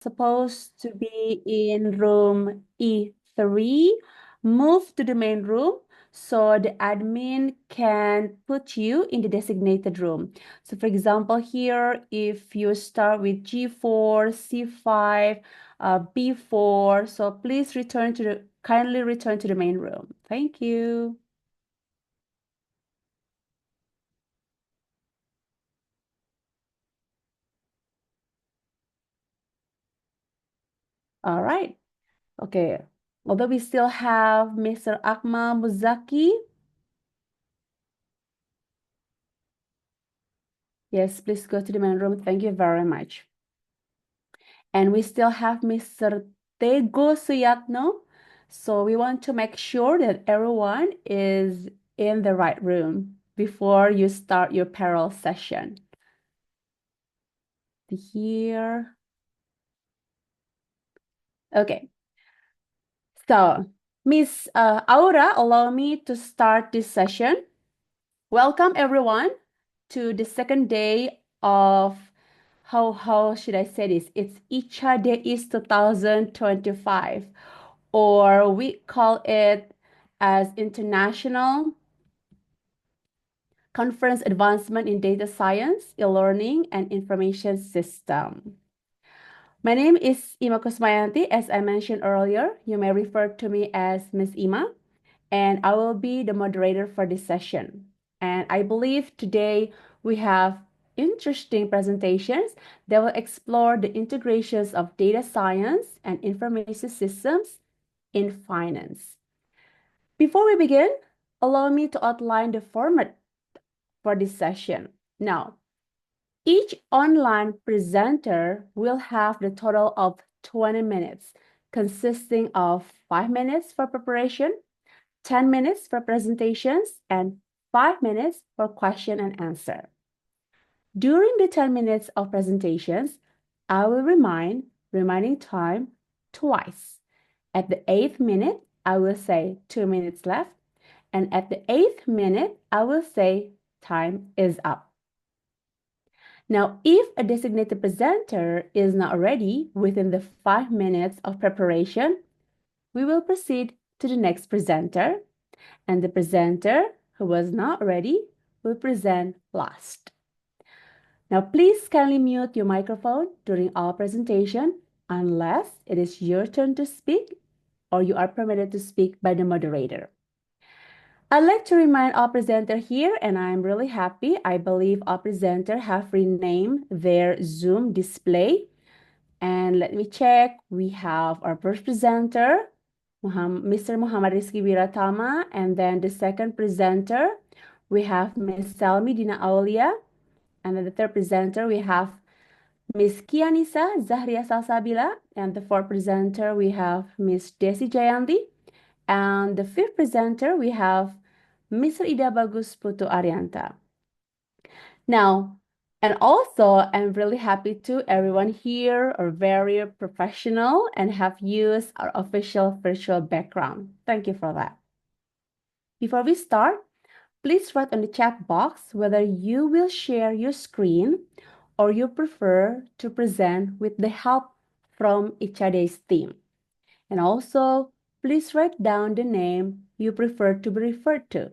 supposed to be in room E3. Move to the main room so the admin can put you in the designated room. So for example, here, if you start with G4, C5, B4, so please kindly return to the main room. Thank you. All right. Okay. Although we still have Mr. Akmal Muzaki. Yes, please go to the main room. Thank you very much. And we still have Mr. Tego Suyatno. So we want to make sure that everyone is in the right room before you start your parallel session. Here. Okay. So, Miss Aura, allow me to start this session. Welcome everyone to the second day of how should I say this? It's ICADEIS 2025, or we call it as International Conference Advancement in Data Science, E-Learning, and Information System. My name is Ima Kusmayanti. As I mentioned earlier, you may refer to me as Miss Ima, and I will be the moderator for this session. And I believe today we have interesting presentations that will explore the integrations of data science and information systems in finance. Before we begin, allow me to outline the format for this session. Now, each online presenter will have the total of 20 minutes, consisting of 5 minutes for preparation, 10 minutes for presentations, and 5 minutes for question and answer. During the 10 minutes of presentations, I will reminding time twice. At the 8th minute, I will say 2 minutes left, and at the 8th minute, I will say time is up. Now, if a designated presenter is not ready within the 5 minutes of preparation, we will proceed to the next presenter, and the presenter who was not ready will present last. Now, please kindly mute your microphone during our presentation unless it is your turn to speak or you are permitted to speak by the moderator. I'd like to remind our presenter here, and I'm really happy. I believe our presenter have renamed their Zoom display. And let me check. We have our first presenter, Mr. Muhammad Rizky Wiratama, and then the second presenter, we have Ms. Selmi Dina Aulia, and then the third presenter, we have Ms. Kianisa Zahria Salsabila, and the fourth presenter, we have Ms. Desi Jayanti, and the fifth presenter, we have Mr. Ida Bagus Putu Arianta. Now, and also, I'm really happy to everyone here are very professional and have used our official virtual background. Thank you for that. Before we start, please write on the chat box whether you will share your screen or you prefer to present with the help from ICADEIS team. And also, please write down the name you prefer to be referred to.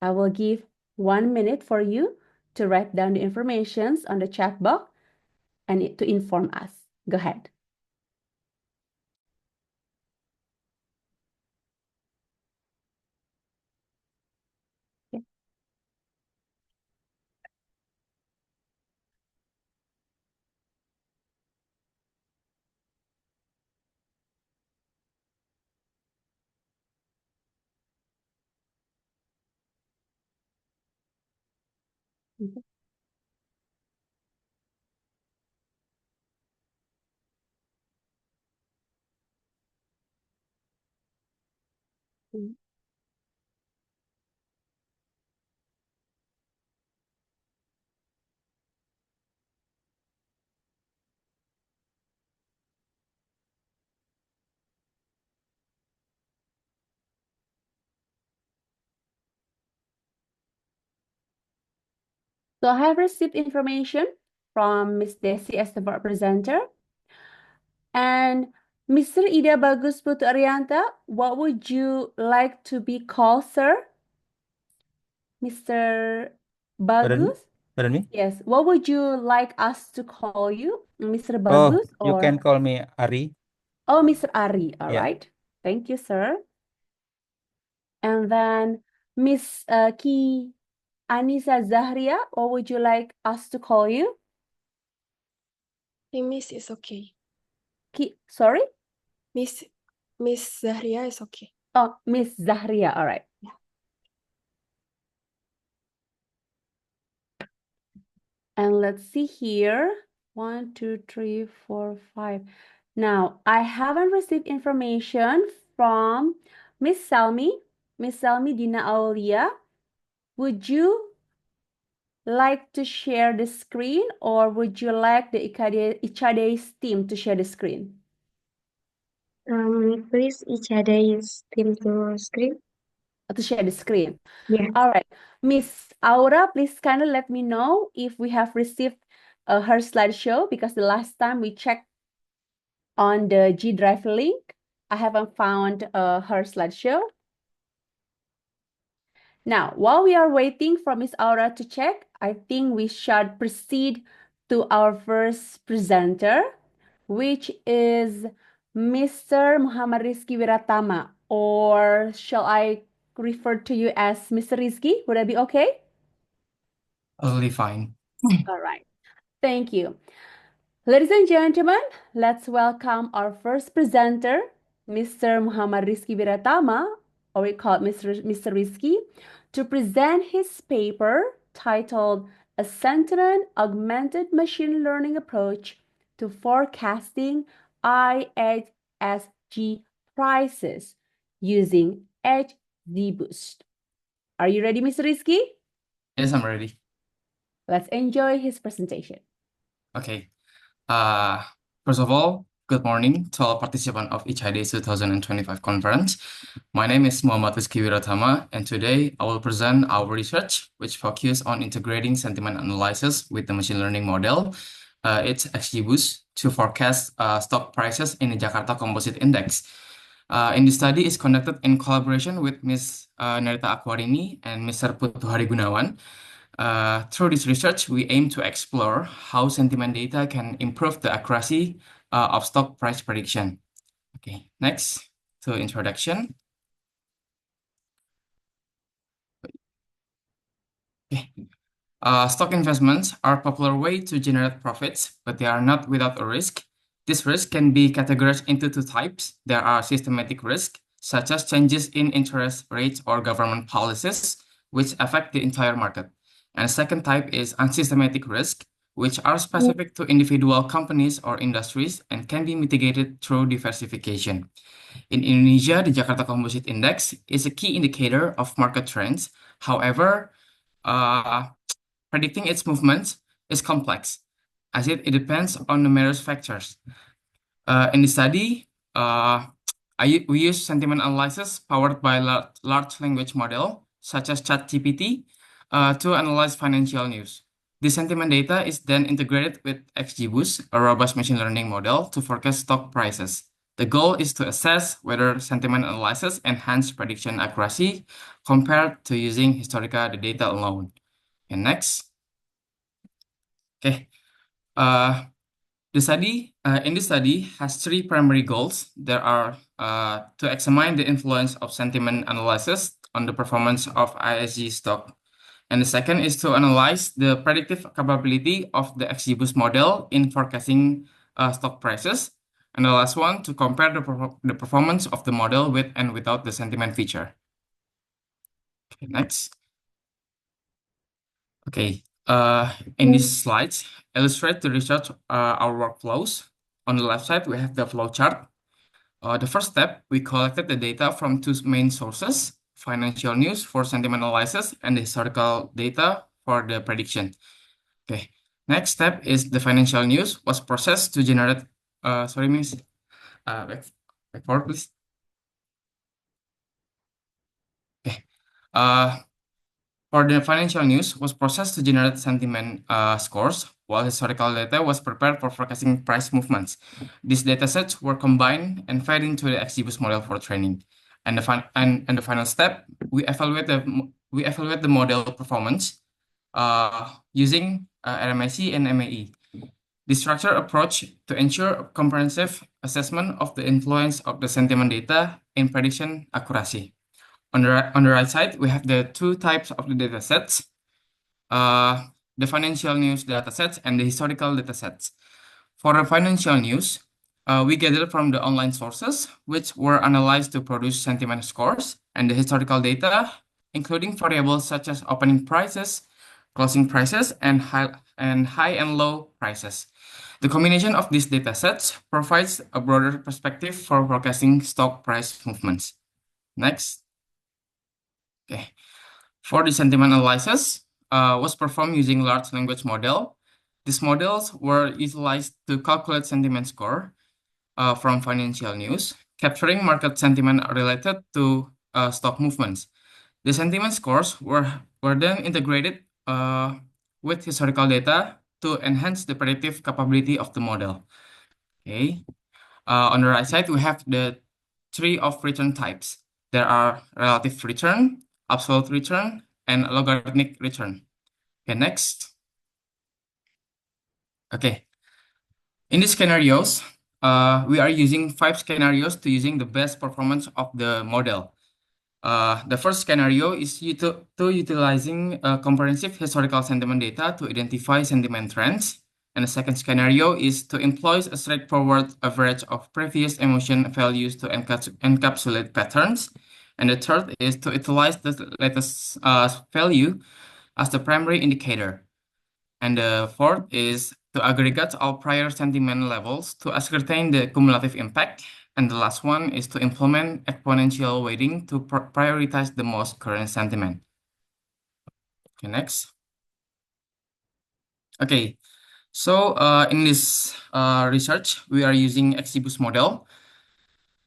I will give 1 minute for you to write down the informations on the chat box and to inform us. Go ahead. Okay. Mhm. Mhm. So I have received information from Ms. Desi as the board presenter. And Mr. Ida Bagus Putu Arianta, what would you like to be called, sir? Mr. Pardon me? Bagus? Pardon me? Yes. What would you like us to call you? Mr. Oh, Bagus you or can call me Ari. oh, Mr. Ari. All Yeah. right. Thank you, sir. And then Miss Ki Anissa Zahria, what would you like us to call you? Miss is okay. Sorry? Miss Zahria is okay. Oh, Miss Zahria. All right. Yeah. And let's see here. 1, 2, 3, 4, 5. Now, I haven't received information from Miss Salmi. Miss Salmi Dina Aulia. Would you like to share the screen or would you like the ICADEIS team to share the screen? Please ICADEIS team to screen. To share the screen. Yeah. All right. Miss Aura, please kind of let me know if we have received her slideshow because the last time we checked on the G Drive link, I haven't found her slideshow. Now, while we are waiting for Miss Aura to check, I think we should proceed to our first presenter, which is Mr. Muhammad Rizky Wiratama, or shall I refer to you as Mr. Rizky? Would that be okay? Totally fine. All right. Thank you. Ladies and gentlemen, let's welcome our first presenter, Mr. Muhammad Rizky Wiratama, or we call it Mr. Rizky, to present his paper titled A Sentiment Augmented Machine Learning Approach to Forecasting IHSG Prices using XGBoost. Are you ready, Mr. Rizky? Yes, I'm ready. Let's enjoy his presentation. Okay. First of all, good morning to all participants of ICADEIS 2025 conference. My name is Muhammad Rizky Wiratama, and today I will present our research, which focuses on integrating sentiment analysis with the machine learning model. It's XGBoost to forecast stock prices in the Jakarta Composite Index. And the study is conducted in collaboration with Ms. Narita Akwarini and Mr. Putu Hari Gunawan. Through this research, we aim to explore how sentiment data can improve the accuracy of stock price prediction. Okay, next to introduction. Okay. Stock investments are a popular way to generate profits, but they are not without a risk. This risk can be categorized into two types. There are systematic risk, such as changes in interest rates or government policies, which affect the entire market. And the second type is unsystematic risk, which are specific to individual companies or industries and can be mitigated through diversification. In Indonesia, the Jakarta Composite Index is a key indicator of market trends. However, predicting its movements is complex, as it depends on numerous factors. In the study, we use sentiment analysis powered by large language model, such as ChatGPT, to analyze financial news. The sentiment data is then integrated with XGBoost, a robust machine learning model, to forecast stock prices. The goal is to assess whether sentiment analysis enhance prediction accuracy compared to using historical data alone. And next. Okay. In this study has three primary goals. There are to examine the influence of sentiment analysis on the performance of ISG stock. And the second is to analyze the predictive capability of the XGBoost model in forecasting stock prices. And the last one, to compare the performance of the model with and without the sentiment feature. Okay, next. Okay, in these slides, illustrate the research our workflows. On the left side, we have the flow chart. The first step, we collected the data from two main sources, financial news for sentiment analysis and the historical data for the prediction. Okay, next step is the financial news was processed to generate, sorry, miss, back forward, please. Okay, for the financial news was processed to generate sentiment scores, while historical data was prepared for forecasting price movements. These datasets were combined and fed into the XGBoost model for training. And the final step, we evaluate the model performance using RMIC and MAE. The structured approach to ensure comprehensive assessment of the influence of the sentiment data in prediction accuracy. On the right side, we have the two types of the data sets, the financial news data sets and the historical data sets. For the financial news, we gathered from the online sources, which were analyzed to produce sentiment scores, and the historical data, including variables such as opening prices, closing prices, and high and low prices. The combination of these data sets provides a broader perspective for forecasting stock price movements. Next. Okay. For the sentiment analysis, was performed using large language model. These models were utilized to calculate sentiment score from financial news, capturing market sentiment related to stock movements. The sentiment scores were then integrated with historical data to enhance the predictive capability of the model. Okay. On the right side, we have the three of return types. There are relative return, absolute return, and logarithmic return. Okay, next. Okay. In these scenarios, we are using 5 scenarios to using the best performance of the model. The first scenario is utilizing comprehensive historical sentiment data to identify sentiment trends. And the second scenario is to employ a straightforward average of previous emotion values to encapsulate patterns. And the third is to utilize the latest value as the primary indicator. And the fourth is to aggregate all prior sentiment levels to ascertain the cumulative impact. And the last one is to implement exponential weighting to prioritize the most current sentiment. Okay, next. Okay, so in this research, we are using XGBoost model,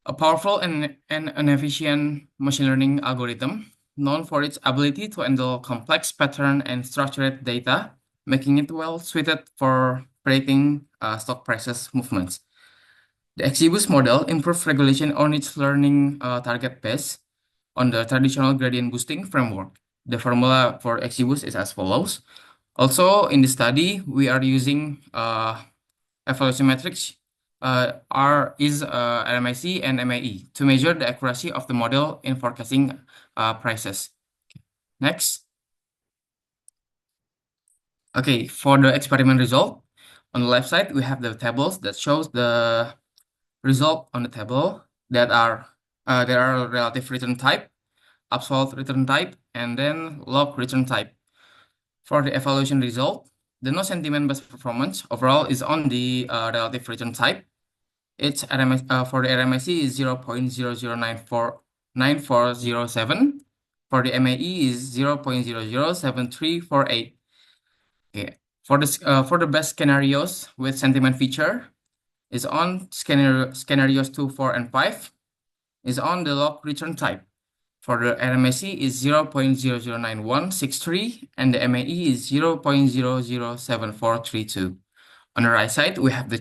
a powerful and an efficient machine learning algorithm known for its ability to handle complex pattern and structured data, making it well suited for predicting stock prices movements. The XGBoost model improves regulation on its learning target based on the traditional gradient boosting framework. The formula for XGBoost is as follows. Also, in the study, we are using evaluation metrics RMIC and MAE to measure the accuracy of the model in forecasting prices. Next. Okay, for the experiment result, on the left side, we have the tables that shows the result on the table that are there are relative return type, absolute return type, and then log return type. For the evaluation result, the no sentiment based performance overall is on the relative return type. Its RMS for the RMIC is 0.00949407. For the MAE is 0.007348. Okay. For the best scenarios with sentiment feature is on scenarios 2, 4, and 5 is on the log return type. For the RMIC is 0.009163 and the MAE is 0.007432. On the right side, we have the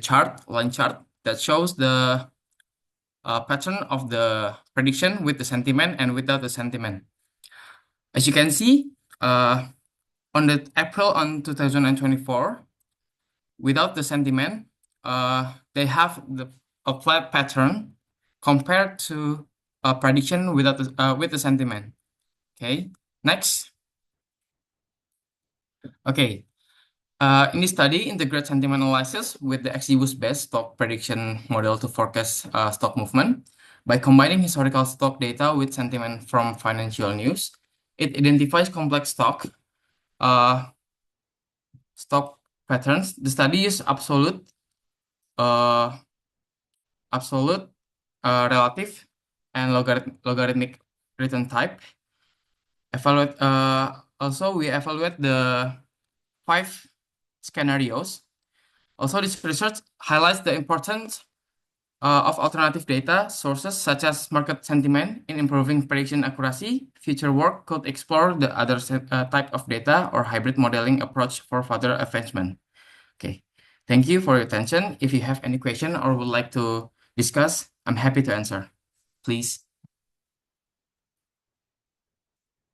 line chart that shows the pattern of the prediction with the sentiment and without the sentiment. As you can see, on the April 2024, without the sentiment, they have a flat pattern compared to a prediction without with the sentiment. Okay, next. Okay, in this study, integrate sentiment analysis with the XGBoost-based stock prediction model to forecast stock movement. By combining historical stock data with sentiment from financial news, it identifies complex stock patterns. The study uses absolute, relative, and logarithmic return type. Also, we evaluate the 5 scenarios. Also, this research highlights the importance of alternative data sources such as market sentiment in improving prediction accuracy. Future work could explore the other type of data or hybrid modeling approach for further advancement. Okay. Thank you for your attention. If you have any question or would like to discuss, I'm happy to answer. Please.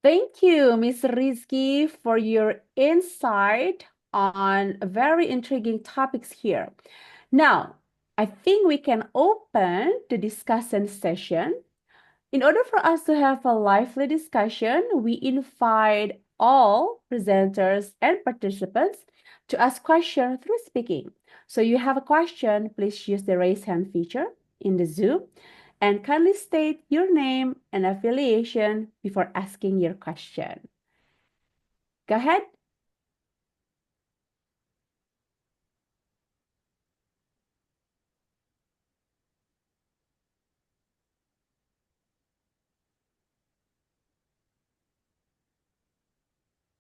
Thank you, Ms. Rizky, for your insight on very intriguing topics here. Now, I think we can open the discussion session. In order for us to have a lively discussion, we invite all presenters and participants to ask questions through speaking. So you have a question, please use the raise hand feature in the Zoom and kindly state your name and affiliation before asking your question. Go ahead.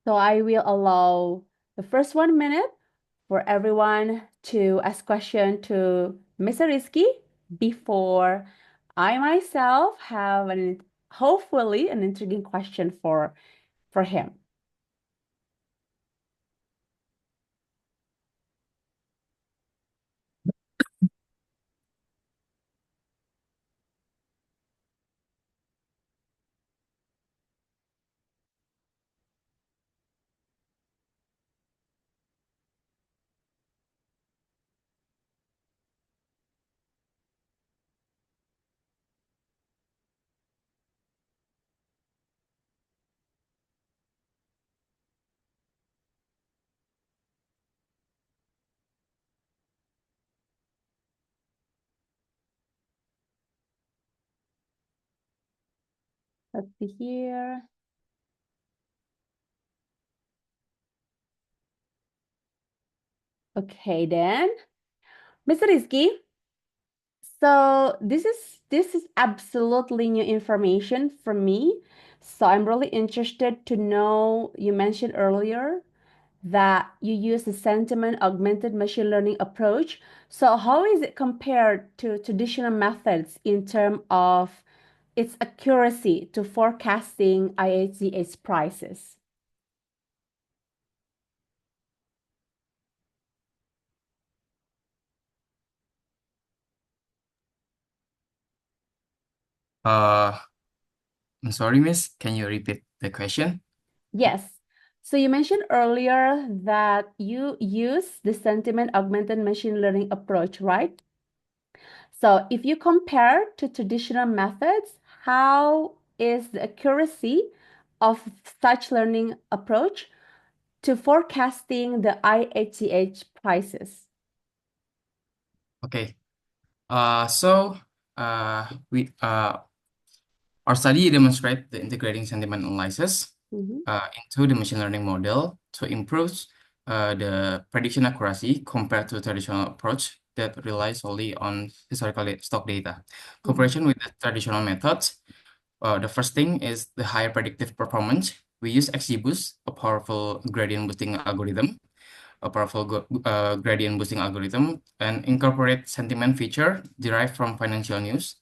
So I will allow the first 1 minute for everyone to ask question to Mr. Rizky before I myself have hopefully an intriguing question for him. Let's see here. Okay, then, Mr. Rizky. So this is absolutely new information for me. So I'm really interested to know, you mentioned earlier that you use the sentiment augmented machine learning approach. So how is it compared to traditional methods in terms of its accuracy to forecasting ICADEIS prices? I'm sorry, Miss. Can you repeat the question? Yes. So you mentioned earlier that you use the sentiment augmented machine learning approach, right? So if you compare to traditional methods, how is the accuracy of such learning approach to forecasting the IHCH prices? Okay. So we our study demonstrate the integrating sentiment analysis into the machine learning model to improve the prediction accuracy compared to traditional approach that relies solely on historical stock data. Comparison with the traditional methods, the first thing is the higher predictive performance. We use XGBoost, a powerful gradient boosting algorithm, and incorporate sentiment feature derived from financial news.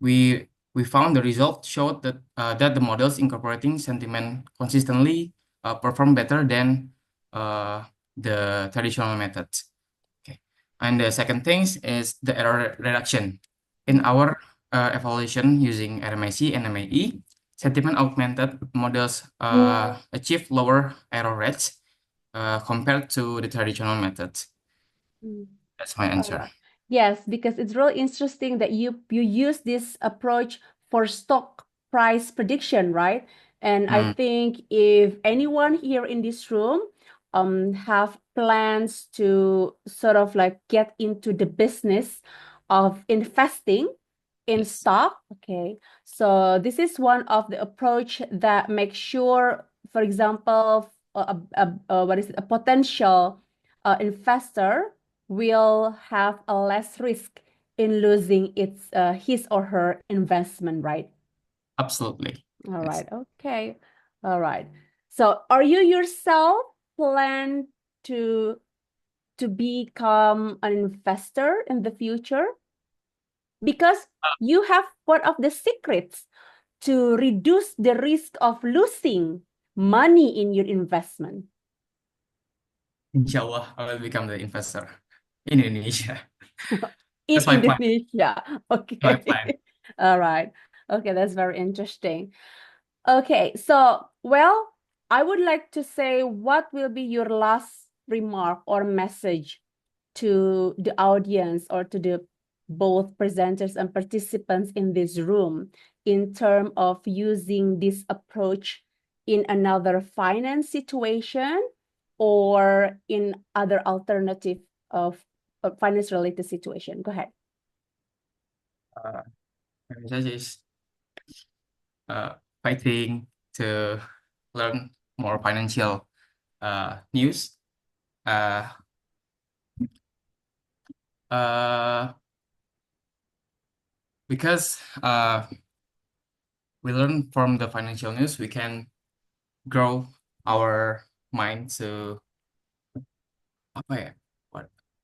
We found the result showed that the models incorporating sentiment consistently perform better than the traditional methods. Okay, and the second thing is the error reduction. In our evaluation using RMIC and MAE, sentiment augmented models achieve lower error rates compared to the traditional methods. That's my answer. Alright. Yes, because it's really interesting that you use this approach for stock price prediction, right? And I think if anyone here in this room have plans to sort of like get into the business of investing in Yes. stock, okay. So this is one of the approach that makes sure, for example, what is it, a potential investor will have a less risk in losing his or her investment, right? Absolutely. All Yes. right. Okay. All right. So are you yourself plan to become an investor in the future? Because you have one of the secrets to reduce the risk of losing money in your investment. Inshallah, I will become the investor in Indonesia. In That's my plan. Indonesia. My Okay. plan. All right. Okay, that's very interesting. Okay, so, well, I would like to say, what will be your last remark or message to the audience or to the both presenters and participants in this room in terms of using this approach in another finance situation or in other alternative of finance related situation? Go ahead. My message is fighting to learn more financial news. Uh, because we learn from the financial news, we can grow our mind to apa ya?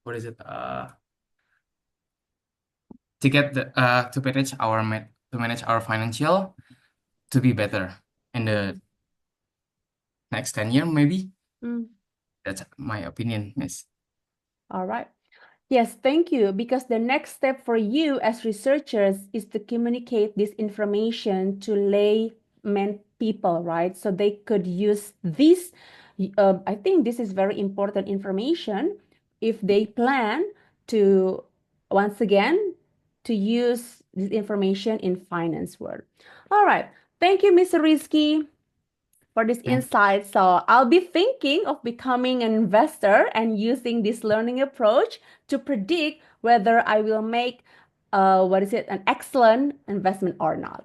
What is it? To get the to manage our financial to be better in the next 10 year maybe. That's my opinion, Miss. All right. Yes, thank you. Because the next step for you as researchers is to communicate this information to layman people, right? So they could use this. I think this is very important information if they plan to, once again, to use this information in finance world. All right. Thank you, Mr. Rizky, for this insight. So I'll be thinking of becoming an investor and using this learning approach to predict whether I will make an excellent investment or not.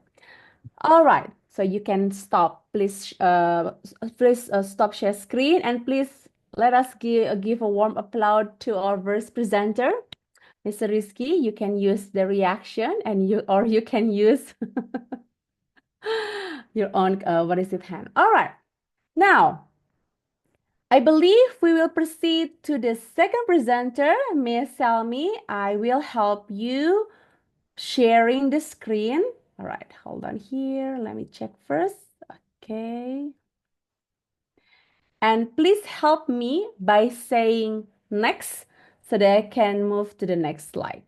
All right, so you can stop. Please, stop share screen and please let us give a warm applause to our first presenter, Mr. Rizky. You can use the reaction and you can use your own hand. All right. Now, I believe we will proceed to the second presenter, Ms. Salmi. I will help you sharing the screen. All right, hold on here. Let me check first. Okay. And please help me by saying next so that I can move to the next slide.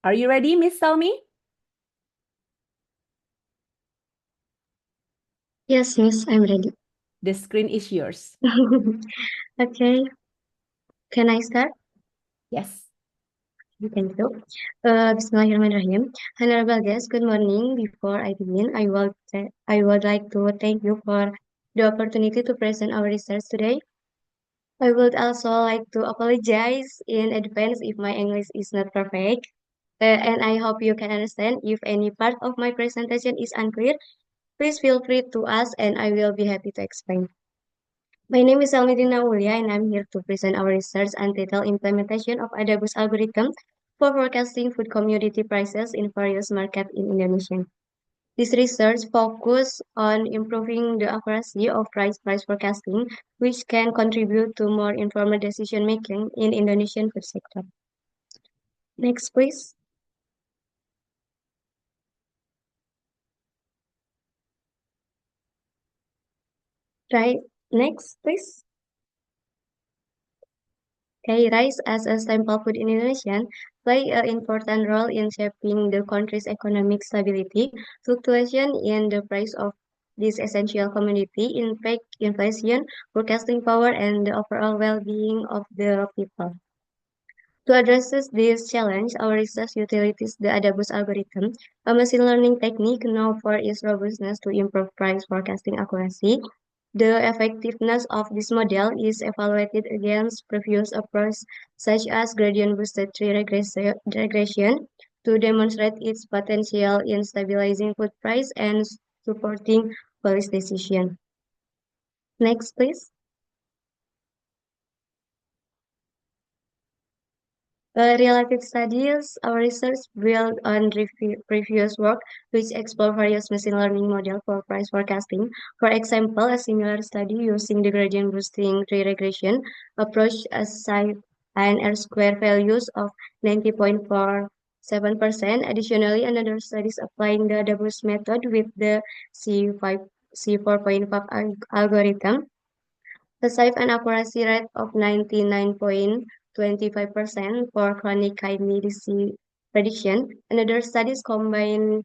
Are you ready, Miss Salmi? Yes, Miss, I'm ready. The screen is yours. Okay, can I start? Yes. Thank you. Bismillahirrahmanirrahim. Honorable guests, good morning. Before I begin, I would like to thank you for the opportunity to present our research today. I would also like to apologize in advance if my English is not perfect. And I hope you can understand if any part of my presentation is unclear. Please feel free to ask and I will be happy to explain. My name is Almedina Wulia and I'm here to present our research entitled Implementation of ICADEIS algorithm for forecasting food commodity prices in various markets in Indonesia. This research focuses on improving the accuracy of price forecasting, which can contribute to more informed decision making in Indonesian food sector. Next, please. Right. Next, please. Okay, rice as a staple food in Indonesia play an important role in shaping the country's economic stability. Fluctuation in the price of this essential commodity impact inflation, forecasting power, and the overall well-being of the people. To address this challenge, our research utilizes the Adabus algorithm, a machine learning technique known for its robustness to improve price forecasting accuracy. The effectiveness of this model is evaluated against previous approaches such as gradient-boosted tree regression to demonstrate its potential in stabilizing food price and supporting policy decision. Next, please. Related studies, our research built on previous work which explore various machine learning models for price forecasting. For example, a similar study using the gradient boosting tree regression approach and R-square values of 90.47%. Additionally, another study is applying the Adabus method with the C4.5 algorithm achieve an accuracy rate of 99.25% for chronic kidney disease prediction. Another studies combine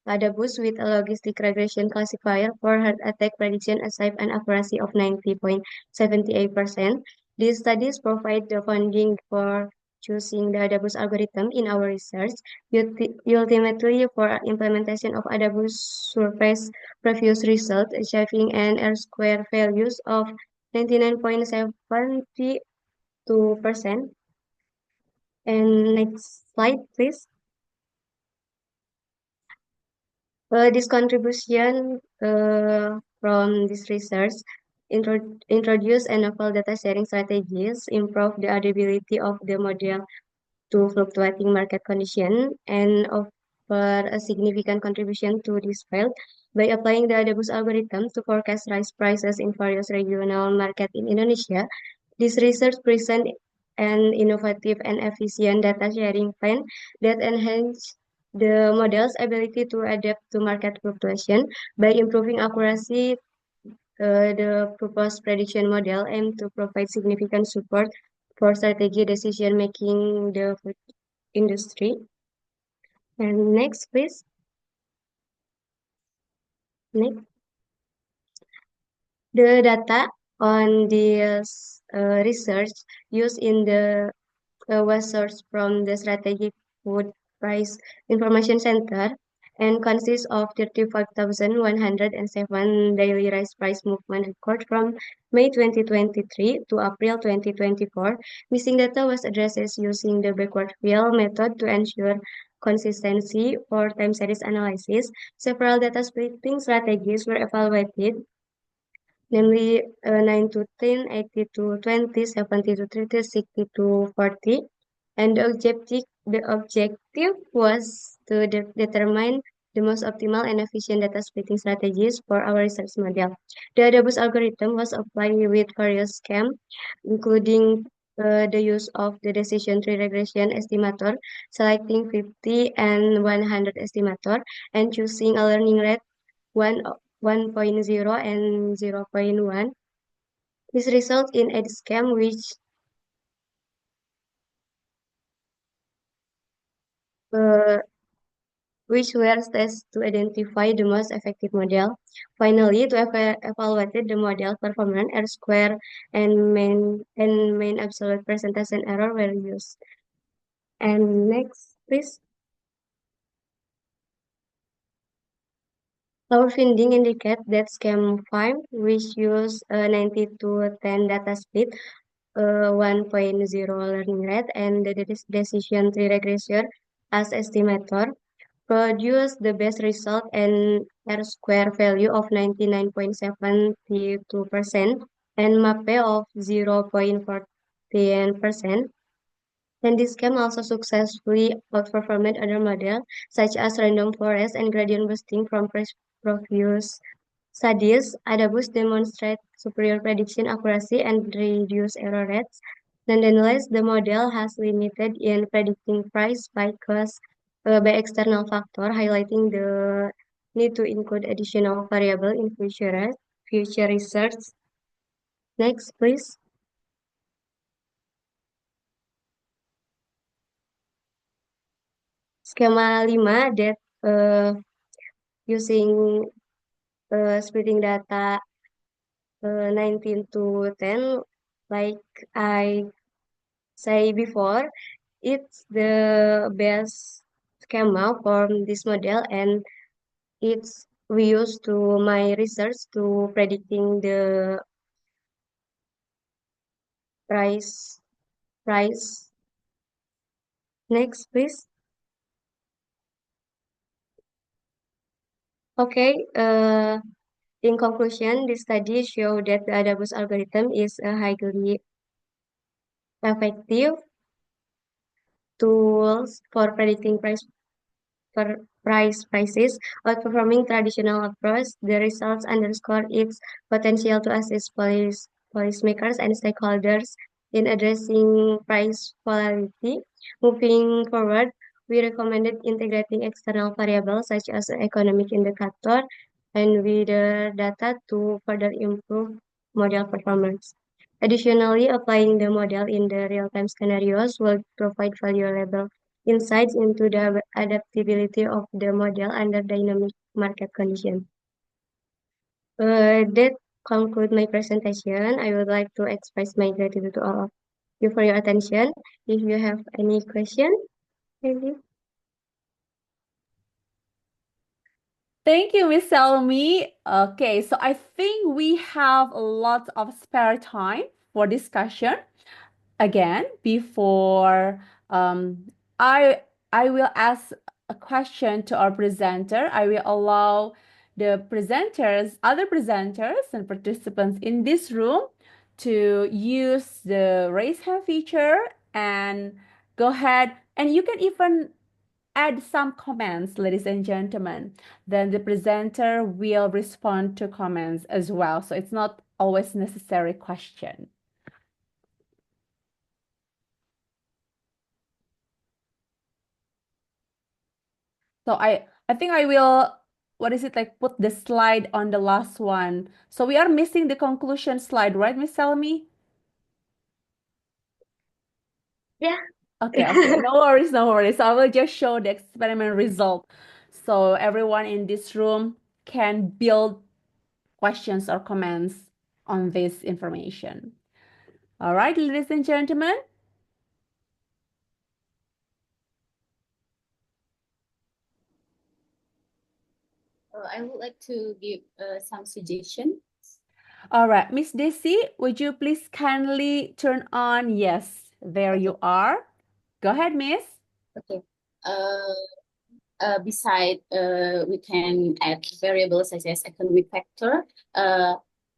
Adabus with a logistic regression classifier for heart attack prediction achieve an accuracy of 90.78%. These studies provide the funding for choosing the Adabus algorithm in our research. Ultimately, for implementation of Adabus surpass previous results, achieving an R-square values of 99.72%. And next slide, please. This contribution from this research introduce a novel data sharing strategies, improve the adaptability of the model to fluctuating market conditions, and offer a significant contribution to this field by applying the Adabus algorithm to forecast rice prices in various regional markets in Indonesia. This research presents an innovative and efficient data sharing plan that enhances the model's ability to adapt to market fluctuation by improving accuracy. The proposed prediction model aims to provide significant support for strategy decision making the food industry. And next, please. Next, the data on this research used in the was sourced from the Strategic Food Price Information Center and consists of 35,107 daily rice price movement record from May 2023 to April 2024. Missing data was addressed using the backward fill method to ensure consistency for time series analysis. Several data splitting strategies were evaluated, namely 9 to 10, 80 to 20, 70 to 30, 60 to 40. And the objective was to determine the most optimal and efficient data splitting strategies for our research model. The Adabus algorithm was applied with various schemes, including the use of the decision tree regression estimator, selecting 50 and 100 estimator, and choosing a learning rate 1.0 and 0.1. This results in a scheme which were tested to identify the most effective model. Finally, to evaluate the model performance, R-square and main absolute percentage and error were used. And next, please. Our finding indicate that scheme 5, which use 90 to 10 data split, 1.0 learning rate, and the decision tree regression as estimator, produce the best result and R-square value of 99.72% and MAPE of 0.14%. And this scheme also successfully outperformed other models such as random forest and gradient boosting from previous studies. Adabus demonstrate superior prediction accuracy and reduced error rates. Nonetheless, the model has limited in predicting price by external factor, highlighting the need to include additional variable in future research. Next, please. Schema 5 that using splitting data 19 to 10, like I say before, it's the best schema for this model, and it's we use to my research to predicting the price. Next, please. Okay. In conclusion, this study showed that the Adabus algorithm is a highly effective tools for predicting prices, outperforming traditional approach. The results underscore its potential to assist policymakers and stakeholders in addressing price volatility. Moving forward, we recommended integrating external variables such as economic indicator and weather data to further improve model performance. Additionally, applying the model in the real-time scenarios will provide valuable insights into the adaptability of the model under dynamic market conditions. That concludes my presentation. I would like to express my gratitude to all of you for your attention. If you have any question, maybe. Thank you, Miss Salmi. Okay, so I think we have a lot of spare time for discussion. Again, before I I will ask a question to our presenter. I will allow the presenters, other presenters and participants in this room to use the raise hand feature and go ahead, and you can even add some comments, ladies and gentlemen. Then the presenter will respond to comments as well. So it's not always necessary question. So I think I will, what is it, like put the slide on the last one. So we are missing the conclusion slide, right, Miss Salmi? Yeah. Okay, okay. No worries, no worries. I will just show the experiment result. So everyone in this room can build questions or comments on this information. All right, ladies and gentlemen. I would like to give some suggestion. All right, Miss Desi, would you please kindly turn on? Yes, there you are. Go ahead, Miss. Okay. Beside, we can add variables such as economic factor.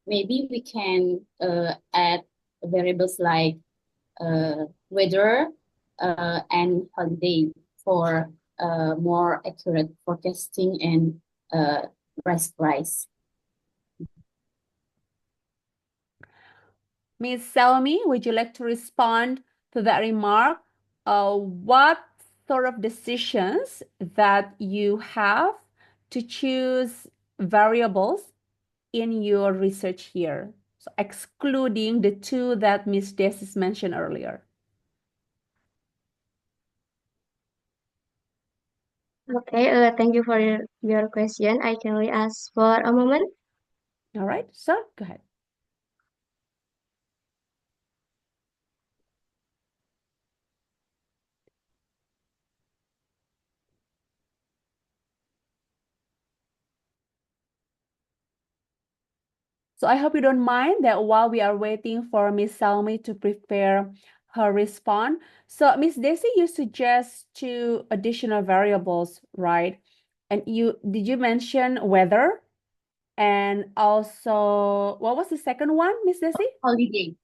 Maybe we can add variables like weather and holiday for more accurate forecasting and rice price. Miss Salmi, would you like to respond to that remark? What sort of decisions that you have to choose variables in your research here? So excluding the two that Miss Desis mentioned earlier. Okay, thank you for your question. I can only ask for a moment. All right, so go ahead. So I hope you don't mind that while we are waiting for Miss Salmi to prepare her response. So Miss Desi, you suggest two additional variables, right? And did you mention weather? And also, what was the second one, Miss Desi? Holiday.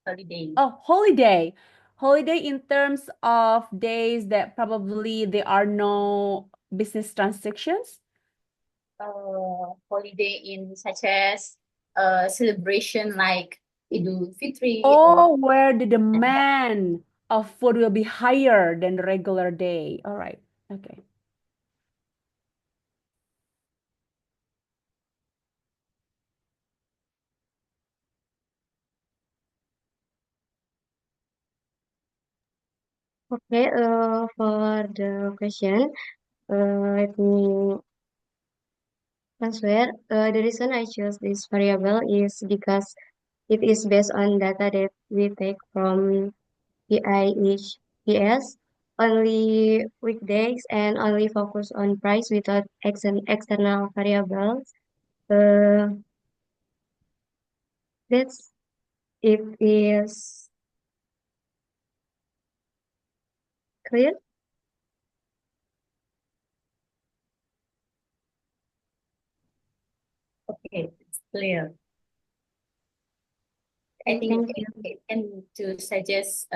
Oh, holiday. Holiday in terms of days that probably there are no business transactions. Holiday in such as celebration like Idul Fitri Oh, where the demand of food will be higher than the regular day. All right. Okay. Okay, for the question, let me answer. The reason I chose this variable is because it is based on data that we take from ICADEIS, only weekdays and only focus on price without external variables. That's it is clear. Okay, it's clear. I Okay, think thank you. it can to suggest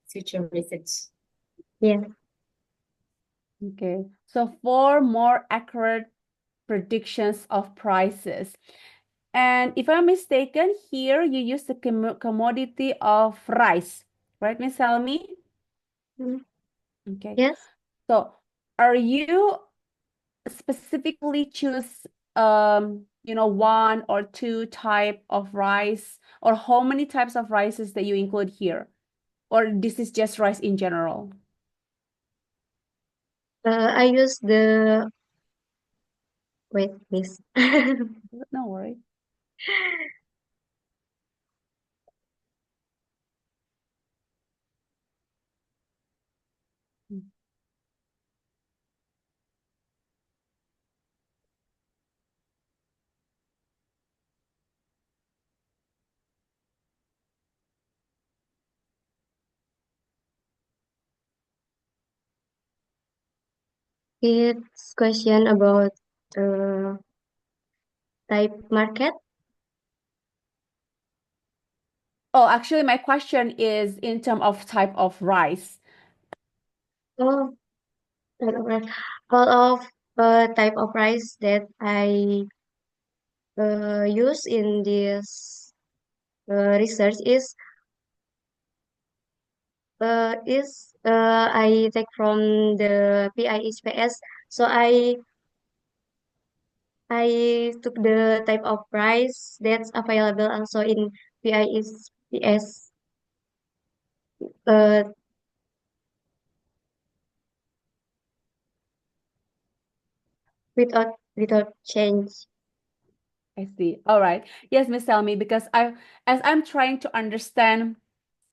future research. Yeah. Okay. So for more accurate predictions of prices. And if I'm mistaken, here you use the commodity of rice, right, Miss Salmi? Mm, Okay. Yes. So, are you specifically choose one or two type of rice, or how many types of rices that you include here? Or this is just rice in general? I use the wait, please. No worry. It's question about uh, type market. Oh, actually, my question is in terms of type of rice. Oh, type of rice. All of type of rice that I use in this research is I take from the PIHPS. So I took the type of rice that's available also in PIHPS uh, without change. I see. All right. Yes, Miss Selmi, because as I'm trying to understand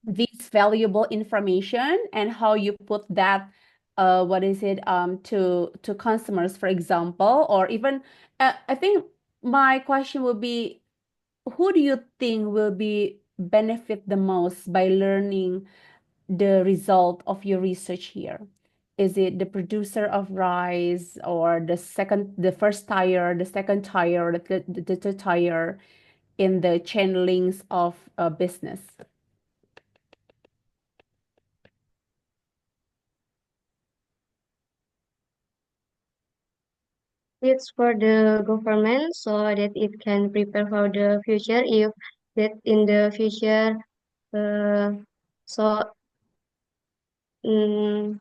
this valuable information and how you put that, to consumers, for example, or even, I think my question will be, who do you think will be benefit the most by learning the result of your research here? Is it the producer of rice, or the first tire, the second tire, the third tire in the chain links of a business? It's for the government so that it can prepare for the future if that in the future uh, so mm,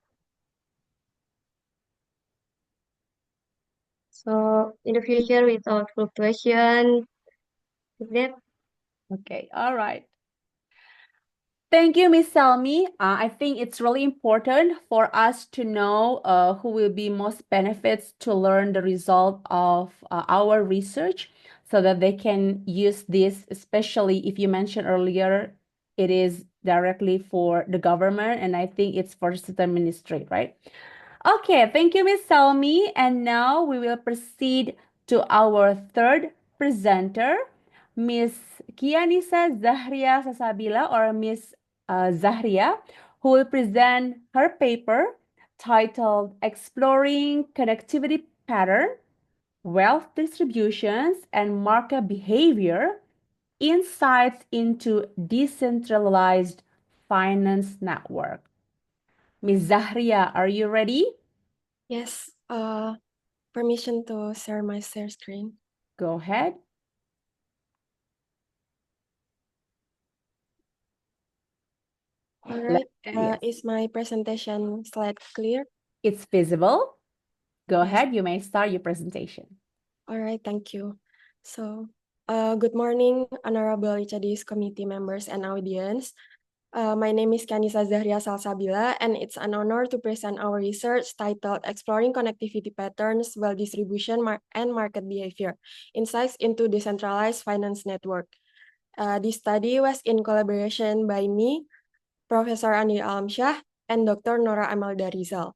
so in the future without fluctuation like that. Okay, all right. Thank you, Miss Salmi. I think it's really important for us to know who will be most benefits to learn the result of our research, so that they can use this, especially if you mentioned earlier, it is directly for the government, and I think it's for certain ministry, right? Okay, thank you, Miss Salmi. And now we will proceed to our third presenter, Miss Kianisa Zahria Sasabila, or Miss Zahria, who will present her paper titled Exploring Connectivity Pattern, Wealth Distributions, and Market Behavior, Insights into Decentralized Finance Network. Miss Zahria, are you ready? Yes. Permission to share my share screen. Go ahead. All right. Yes. Is my presentation slide clear? It's visible. Go Yes. ahead. You may start your presentation. All right. Thank you. So, good morning, Honorable ICADEIS committee members and audience. My name is Kanisa Zahria Salsabila, and it's an honor to present our research titled Exploring Connectivity Patterns, Wealth Distribution, and Market Behavior, Insights into Decentralized Finance Network. This study was in collaboration by me, Professor Andi Alamsyah, and Dr. Nora Amelda Rizal.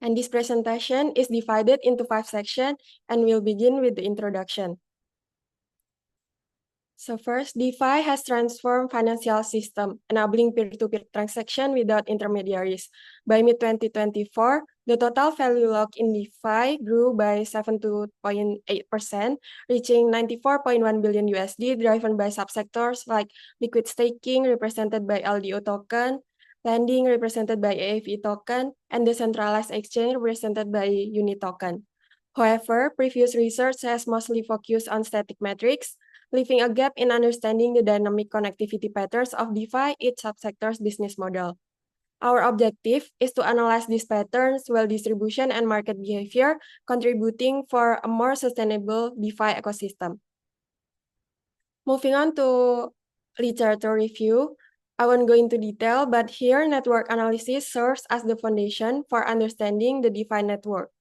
And this presentation is divided into 5 sections, and we'll begin with the introduction. So first, DeFi has transformed financial system, enabling peer-to-peer transaction without intermediaries. By mid-2024, the total value locked in DeFi grew by 7.8%, reaching $94.1 billion USD, driven by subsectors like liquid staking, represented by LDO token, lending, represented by AFE token, and decentralized exchange, represented by UNI token. However, previous research has mostly focused on static metrics, leaving a gap in understanding the dynamic connectivity patterns of DeFi, each subsector's business model. Our objective is to analyze these patterns, wealth distribution, and market behavior, contributing for a more sustainable DeFi ecosystem. Moving on to literature review, I won't go into detail, but here network analysis serves as the foundation for understanding the DeFi network.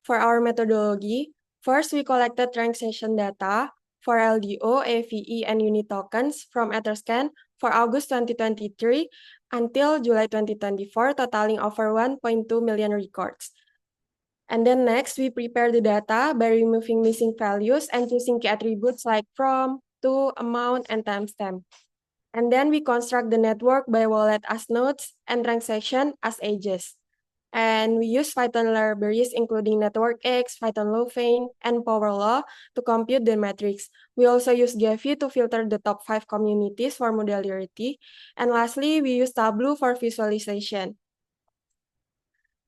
For our methodology, first we collected transaction data for LDO, AVE, and unit tokens from Etherscan for August 2023 until July 2024, totaling over 1.2 million records. And then next, we prepare the data by removing missing values and choosing key attributes like from, to, amount, and timestamp. And then we construct the network by wallet as nodes and transaction as edges. And we use Python libraries including NetworkX, Python Lovein, and PowerLaw to compute the metrics. We also use Gephi to filter the top 5 communities for modularity. And lastly, we use Tableau for visualization.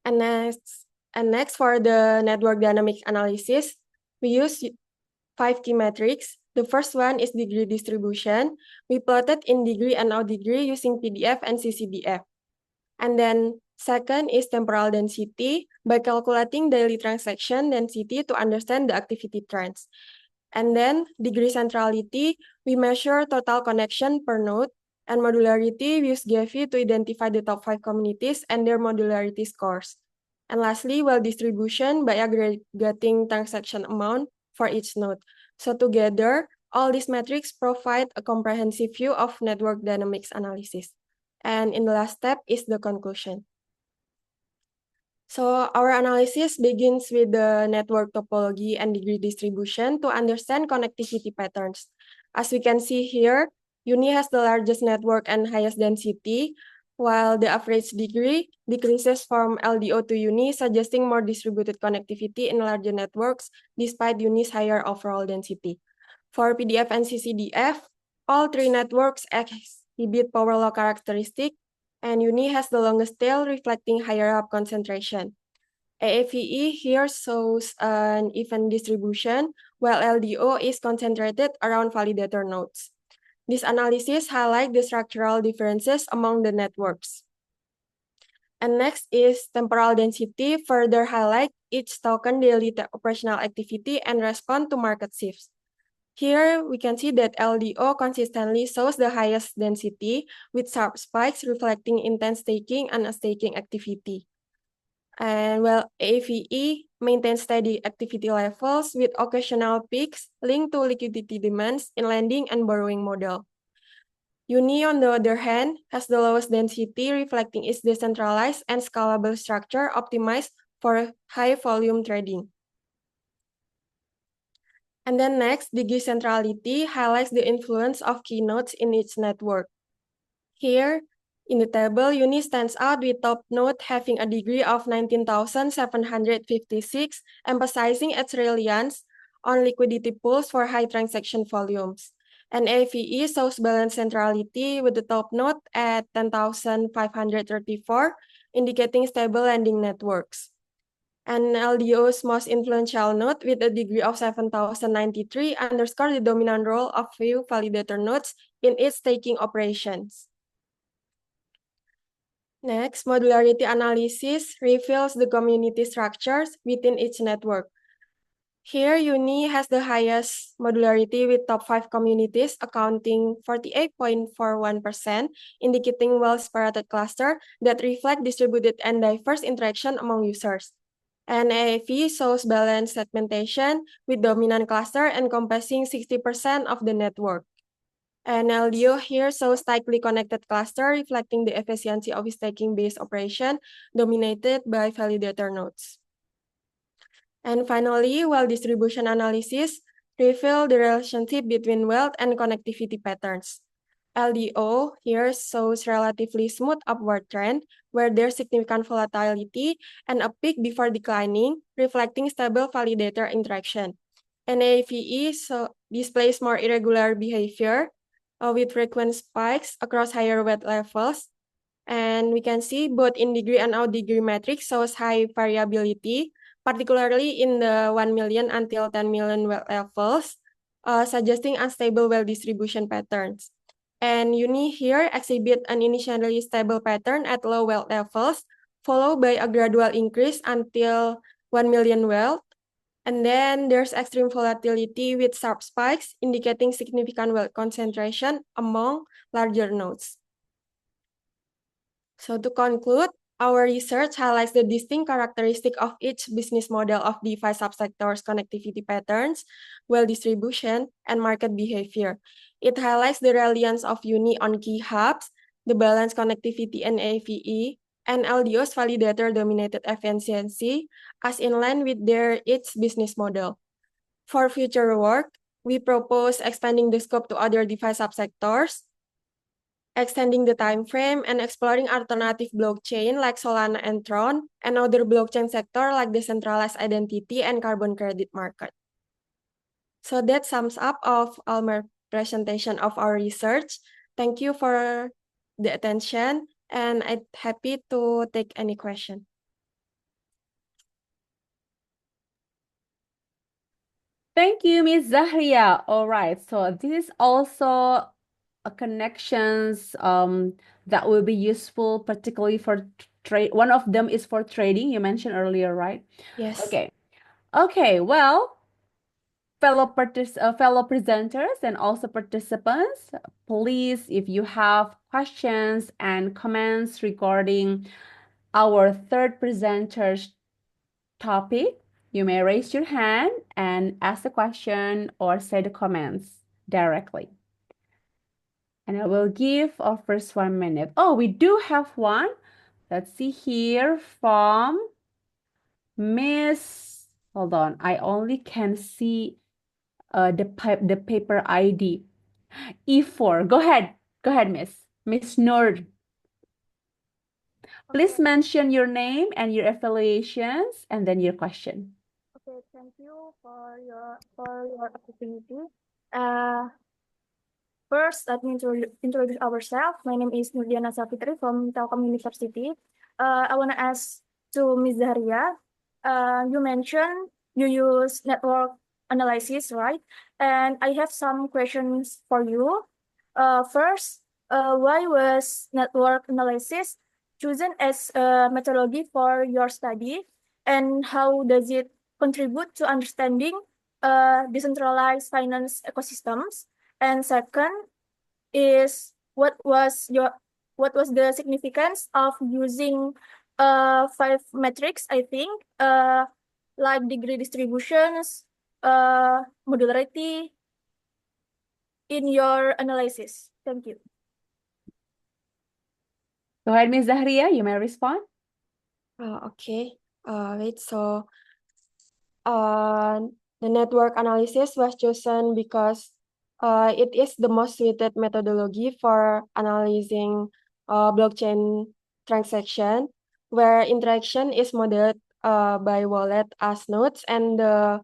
And next for the network dynamics analysis, we use 5 key metrics. The first one is degree distribution. We plotted in degree and out degree using PDF and CCDF. And then second is temporal density by calculating daily transaction density to understand the activity trends. And then degree centrality, we measure total connection per node. And modularity, we use Gephi to identify the top 5 communities and their modularity scores. And lastly, wealth distribution by aggregating transaction amount for each node. So together, all these metrics provide a comprehensive view of network dynamics analysis. And in the last step is the conclusion. So our analysis begins with the network topology and degree distribution to understand connectivity patterns. As we can see here, Uni has the largest network and highest density, while the average degree decreases from LDO to Uni, suggesting more distributed connectivity in larger networks despite Uni's higher overall density. For PDF and CCDF, all 3 networks exhibit power law characteristic, and Uni has the longest tail, reflecting higher hub concentration. AAVE here shows an even distribution, while LDO is concentrated around validator nodes. This analysis highlights the structural differences among the networks. And next is temporal density, further highlight each token daily operational activity and respond to market shifts. Here, we can see that LDO consistently shows the highest density with sharp spikes reflecting intense staking and staking activity. And while AVE maintains steady activity levels with occasional peaks linked to liquidity demands in lending and borrowing model. Uni, on the other hand, has the lowest density, reflecting its decentralized and scalable structure optimized for high volume trading. And then next, degree centrality highlights the influence of key nodes in its network. Here, in the table, Uni stands out with top node having a degree of 19,756, emphasizing its reliance on liquidity pools for high transaction volumes. And AVE shows balanced centrality with the top node at 10,534, indicating stable lending networks. And LDO's most influential node with a degree of 7,093 underscores the dominant role of few validator nodes in its staking operations. Next, modularity analysis reveals the community structures within each network. Here, Uni has the highest modularity with top 5 communities accounting 48.41%, indicating well-separated cluster that reflect distributed and diverse interaction among users. And AAV shows balanced segmentation with dominant cluster encompassing 60% of the network. And LDO here shows tightly connected cluster reflecting the efficiency of staking-based operation dominated by validator nodes. And finally, wealth distribution analysis reveal the relationship between wealth and connectivity patterns. LDO here shows relatively smooth upward trend where there's significant volatility and a peak before declining, reflecting stable validator interaction. And AVE displays more irregular behavior with frequent spikes across higher wealth levels. And we can see both in degree and out degree metrics shows high variability, particularly in the 1 million until 10 million wealth levels, suggesting unstable well distribution patterns. And uni here exhibit an initially stable pattern at low wealth levels, followed by a gradual increase until 1 million wealth. And then there's extreme volatility with sharp spikes, indicating significant wealth concentration among larger nodes. So to conclude, our research highlights the distinct characteristic of each business model of DeFi subsectors, connectivity patterns, wealth distribution, and market behavior. It highlights the reliance of Uni on key hubs, the balanced connectivity and AVE, and LDO's validator-dominated efficiency as in line with their each business model. For future work, we propose expanding the scope to other DeFi subsectors, extending the time frame, and exploring alternative blockchain like Solana and Tron, and other blockchain sector like decentralized identity and carbon credit market. So that sums up of our presentation of our research. Thank you for the attention, and I'm happy to take any question. Thank you, Ms. Zahria. All right, so this is also connections that will be useful, particularly for trade. One of them is for trading, you mentioned earlier, right? Yes. Okay, well, fellow presenters and also participants, please, if you have questions and comments regarding our third presenter's topic, you may raise your hand and ask the question or say the comments directly. And I will give our first 1 minute. Oh, we do have one. Let's see here from Miss. Hold on, I only can see the paper ID. E4. Go ahead, Miss Nord. Please mention your name and your affiliations and then your question. Okay, thank you for your opportunity. First, let me introduce ourselves. My name is Nurdiana Safitri from Telkom University. I want to ask to Ms. Zahria. You mentioned you use network analysis, right? And I have some questions for you. First, why was network analysis chosen as a methodology for your study? And how does it contribute to understanding decentralized finance ecosystems? And second is what was the significance of using 5 metrics, I think, like degree distributions, modularity in your analysis? Thank you. Go ahead, Ms. Zahria, you may respond. Okay. Wait, so the network analysis was chosen because it is the most suited methodology for analyzing blockchain transaction, where interaction is modeled by wallet as nodes and the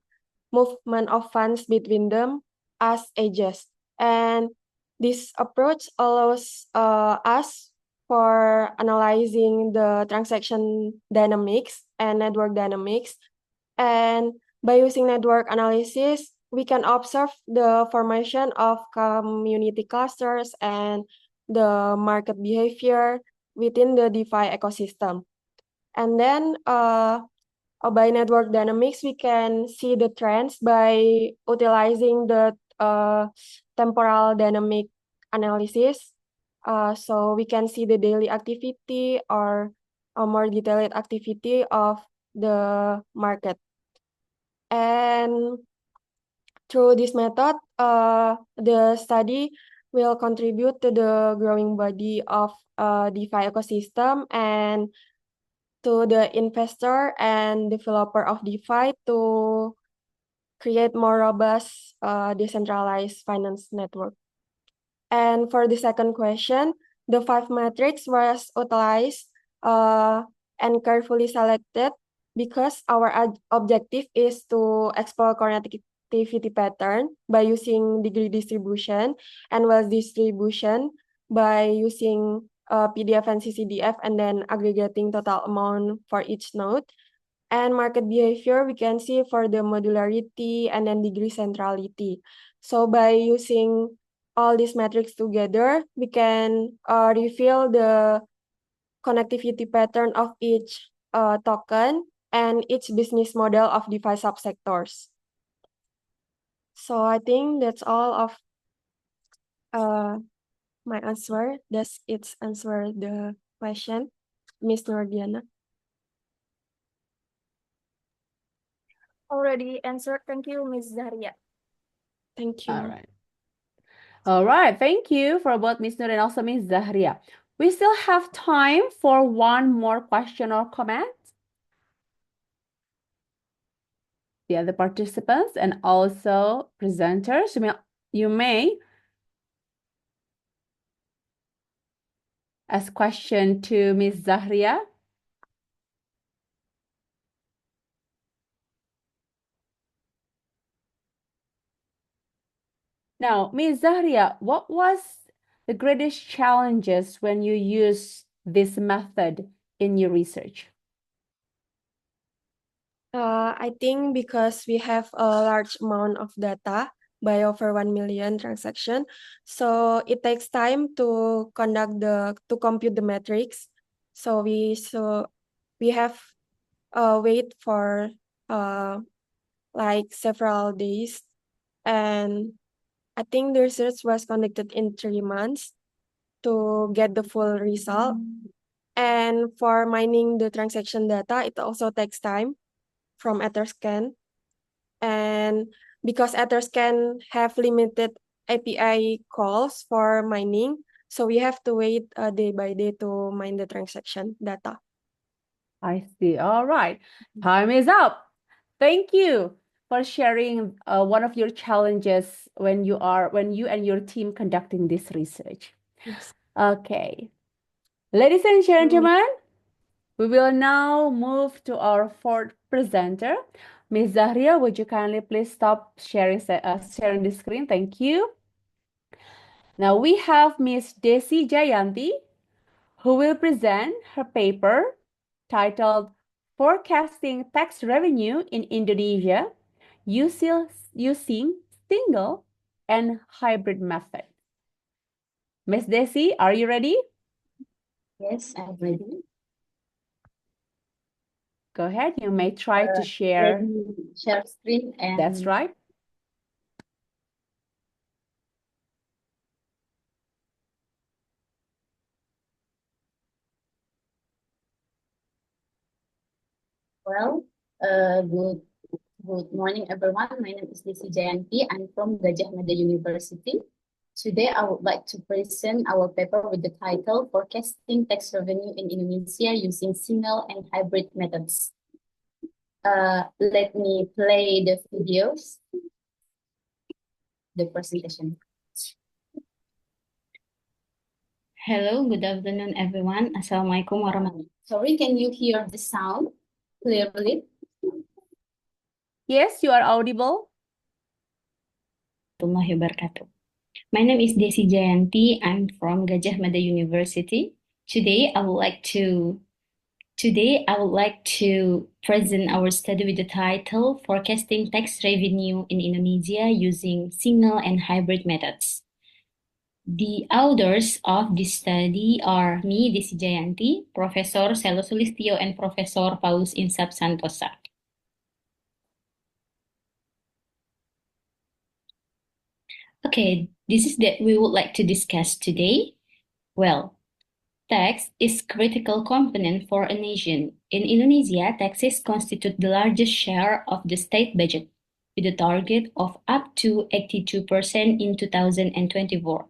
movement of funds between them as edges. And this approach allows us for analyzing the transaction dynamics and network dynamics. And by using network analysis, we can observe the formation of community clusters and the market behavior within the DeFi ecosystem. And then by network dynamics, we can see the trends by utilizing the temporal dynamic analysis. So we can see the daily activity or a more detailed activity of the market. And through this method, the study will contribute to the growing body of DeFi ecosystem and to the investor and developer of DeFi to create more robust decentralized finance network. And for the second question, the 5 metrics was utilized and carefully selected because our objective is to explore connectivity pattern by using degree distribution and wealth distribution by using PDF and CCDF and then aggregating total amount for each node. And market behavior, we can see for the modularity and then degree centrality. So by using all these metrics together, we can reveal the connectivity pattern of each token and each business model of device subsectors. So I think that's all of my answer. That's its answer the question, Miss Nordiana. Already answered. Thank you, Ms. Zahria. Thank you. All right. All right. Thank you for both Ms. Nur and also Ms. Zahria. We still have time for one more question or comment. The other participants and also presenters, you may ask question to Ms. Zahria. Now, Ms. Zahria, what was the greatest challenges when you use this method in your research? I think because we have a large amount of data by over 1 million transaction, so it takes time to compute the metrics. So we have wait for like several days, and I think the research was conducted in 3 months to get the full result. And for mining the transaction data, it also takes time from Etherscan. And because Etherscan have limited API calls for mining, so we have to wait day by day to mine the transaction data. I see. All right. Time is up. Thank you for sharing one of your challenges when you and your team conducting this research. Yes. Okay. Ladies and gentlemen, we will now move to our fourth presenter. Ms. Zahria, would you kindly please stop sharing the screen? Thank you. Now we have Ms. Desi Jayanti, who will present her paper titled Forecasting Tax Revenue in Indonesia using Single and Hybrid Method. Ms. Desi, are you ready? Yes, I'm ready. Go ahead. You may try to share. Let me share screen and That's right. well, good morning, everyone. My name is Desi Jayanti. I'm from Gajah Mada University. Today, I would like to present our paper with the title Forecasting Tax Revenue in Indonesia Using Single and Hybrid Methods. Let me play the videos, the presentation. Hello, good afternoon, everyone. Assalamualaikum warahmatullahi wabarakatuh. Sorry, can you hear the sound clearly? Yes, you are audible. My name is Desi Jayanti. I'm from Gajah Mada University. Today, I would like to present our study with the title Forecasting Tax Revenue in Indonesia Using Single and Hybrid Methods. The authors of this study are me, Desi Jayanti, Professor Selo Sulistyo, and Professor Paulus Insap Santosa. Okay, this is that we would like to discuss today. Well, tax is critical component for a nation. In Indonesia, taxes constitute the largest share of the state budget, with a target of up to 82% in 2024.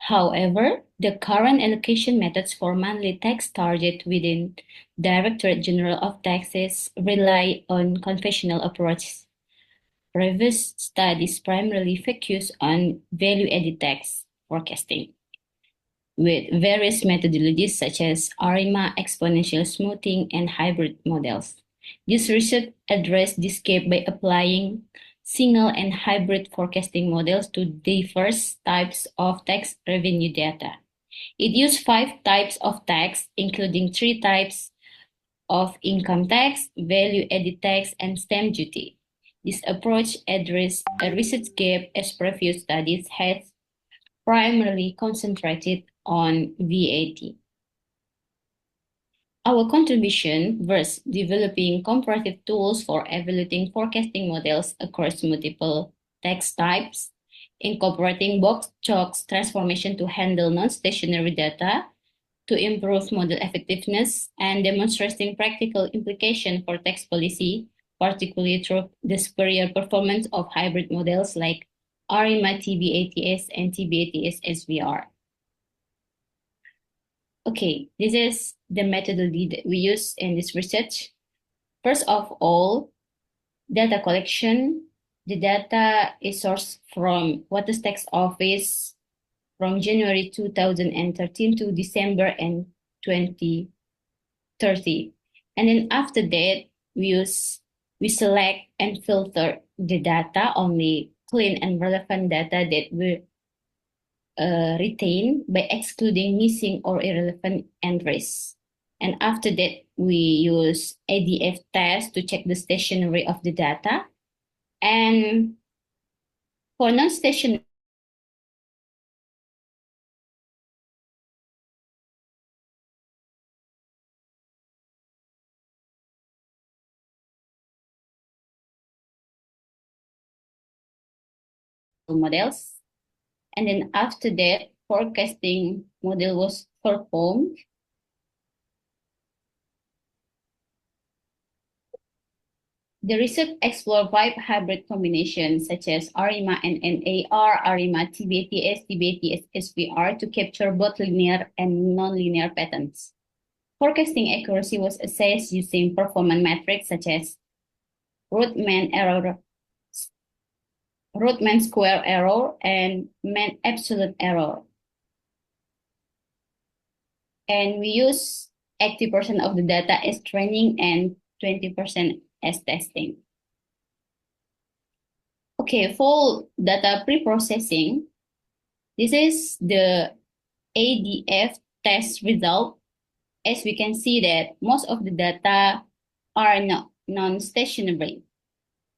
However, the current allocation methods for monthly tax target within Directorate General of Taxes rely on conventional approaches. Previous studies primarily focus on value-added tax forecasting, with various methodologies such as ARIMA, exponential smoothing, and hybrid models. This research addressed this gap by applying single and hybrid forecasting models to diverse types of tax revenue data. It used 5 types of tax, including 3 types of income tax, value-added tax, and stamp duty. This approach addressed a research gap as previous studies had primarily concentrated on VAT. Our contribution was developing comparative tools for evaluating forecasting models across multiple tax types, incorporating box-choks transformation to handle non-stationary data, to improve model effectiveness, and demonstrating practical implication for tax policy, particularly through the superior performance of hybrid models like ARIMA TBATS and TBATS SVR. Okay, this is the methodology that we use in this research. First of all, data collection. The data is sourced from Waters Tax Office from January 2013 to December 2030. And then after that, we select and filter the data, only clean and relevant data that we retain by excluding missing or irrelevant entries. And after that, we use ADF test to check the stationary of the data. And for non-stationary models. And then after that, forecasting model was performed. The research explored 5 hybrid combinations such as ARIMA and NAR, ARIMA TBATS, TBATS SVR to capture both linear and nonlinear patterns. Forecasting accuracy was assessed using performance metrics such as root mean square error, and mean absolute error. And we use 80% of the data as training and 20% as testing. Okay, for data pre-processing, this is the ADF test result. As we can see that most of the data are non-stationary.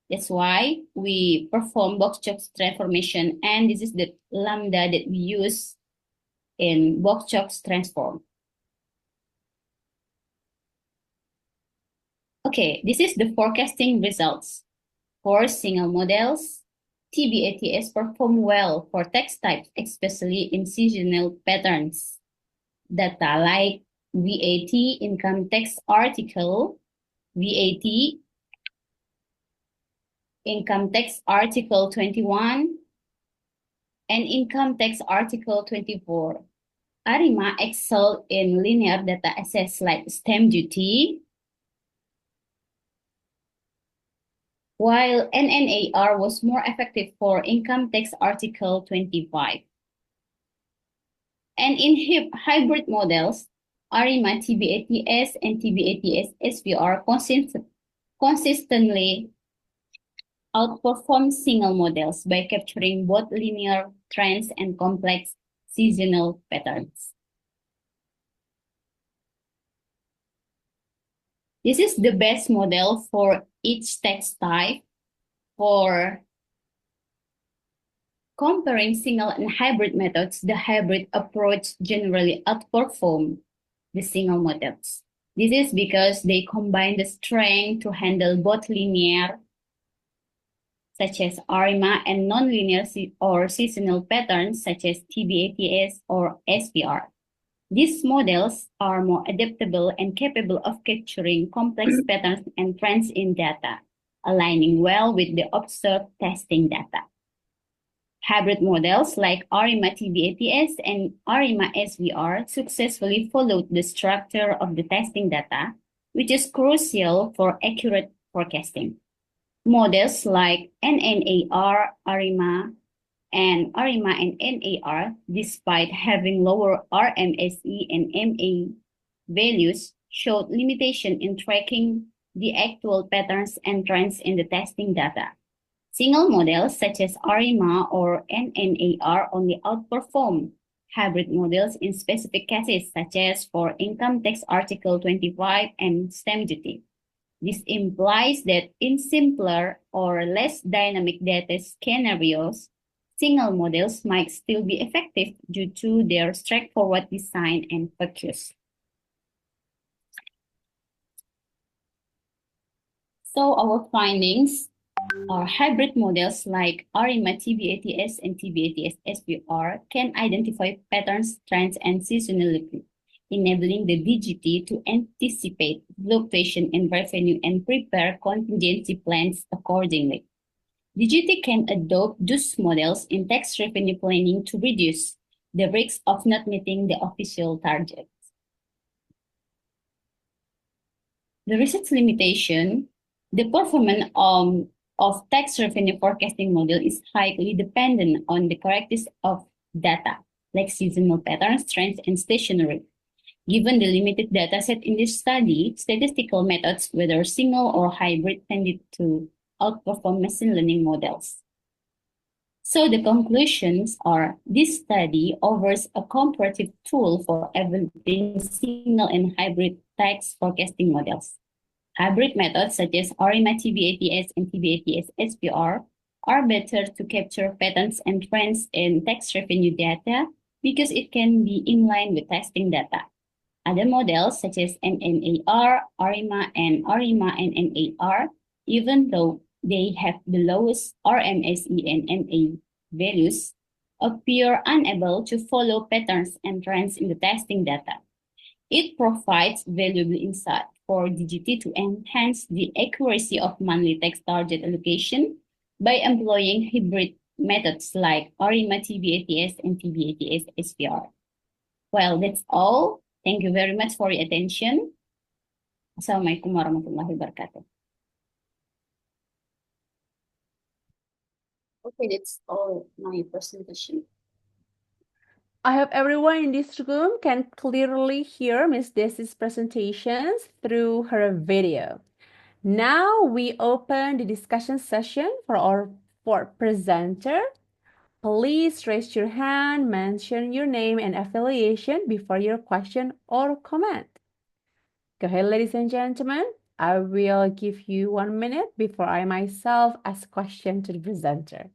That's why we perform box-choks transformation, and this is the lambda that we use in box-choks transform. Okay, this is the forecasting results. For single models, TBATS perform well for text types, especially in seasonal patterns. Data like VAT income tax article, VAT income tax article 21, and income tax article 24. ARIMA excelled in linear data assets like stamp duty, while NNAR was more effective for income tax article 25. And in hybrid models, ARIMA TBATS and TBATS SVR consistently outperform single models by capturing both linear trends and complex seasonal patterns. This is the best model for each text type. For comparing single and hybrid methods, the hybrid approach generally outperforms the single models. This is because they combine the strength to handle both linear, such as ARIMA, and nonlinear or seasonal patterns, such as TBATS or SVR. These models are more adaptable and capable of capturing complex patterns and trends in data, aligning well with the observed testing data. Hybrid models like ARIMA TBATS and ARIMA SVR successfully followed the structure of the testing data, which is crucial for accurate forecasting. Models like NNAR, ARIMA, and NAR, despite having lower RMSE and MA values, showed limitation in tracking the actual patterns and trends in the testing data. Single models such as ARIMA or NNAR only outperform hybrid models in specific cases, such as for income tax Article 25 and stamp duty. This implies that in simpler or less dynamic data scenarios, single models might still be effective due to their straightforward design and focus. So our findings are hybrid models like ARIMA TBATS and TBATS SPR can identify patterns, trends, and seasonality, enabling the DGT to anticipate fluctuation in revenue and prepare contingency plans accordingly. DGT can adopt those models in tax revenue planning to reduce the risk of not meeting the official targets. The research limitation, the performance of tax revenue forecasting model is highly dependent on the correctness of data, like seasonal patterns, trends, and stationary. Given the limited data set in this study, statistical methods, whether single or hybrid, tended to outperform machine learning models. So the conclusions are this study offers a comparative tool for evaluating single and hybrid tax forecasting models. Hybrid methods such as ARIMA TBATS and TBATS SPR are better to capture patterns and trends in tax revenue data because it can be in line with testing data. Other models such as NNAR, ARIMA, and NNAR, even though they have the lowest RMSE and NA values, appear unable to follow patterns and trends in the testing data. It provides valuable insight for DGT to enhance the accuracy of monthly tax target allocation by employing hybrid methods like ARIMA TBATS and TBATS SPR. Well, that's all. Thank you very much for your attention. Assalamualaikum warahmatullahi wabarakatuh. Okay, that's all my presentation. I hope everyone in this room can clearly hear Ms. Desi's presentations through her video. Now we open the discussion session for our presenter. Please raise your hand, mention your name and affiliation before your question or comment. Go ahead, ladies and gentlemen. I will give you 1 minute before I myself ask a question to the presenter.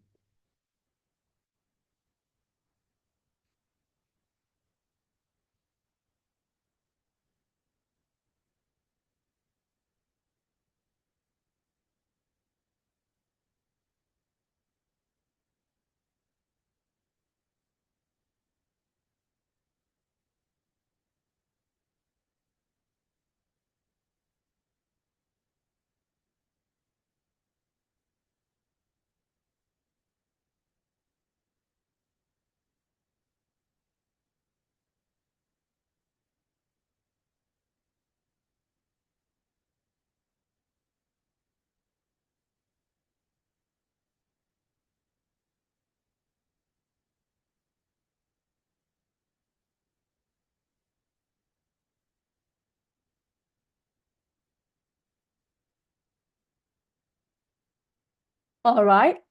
All right.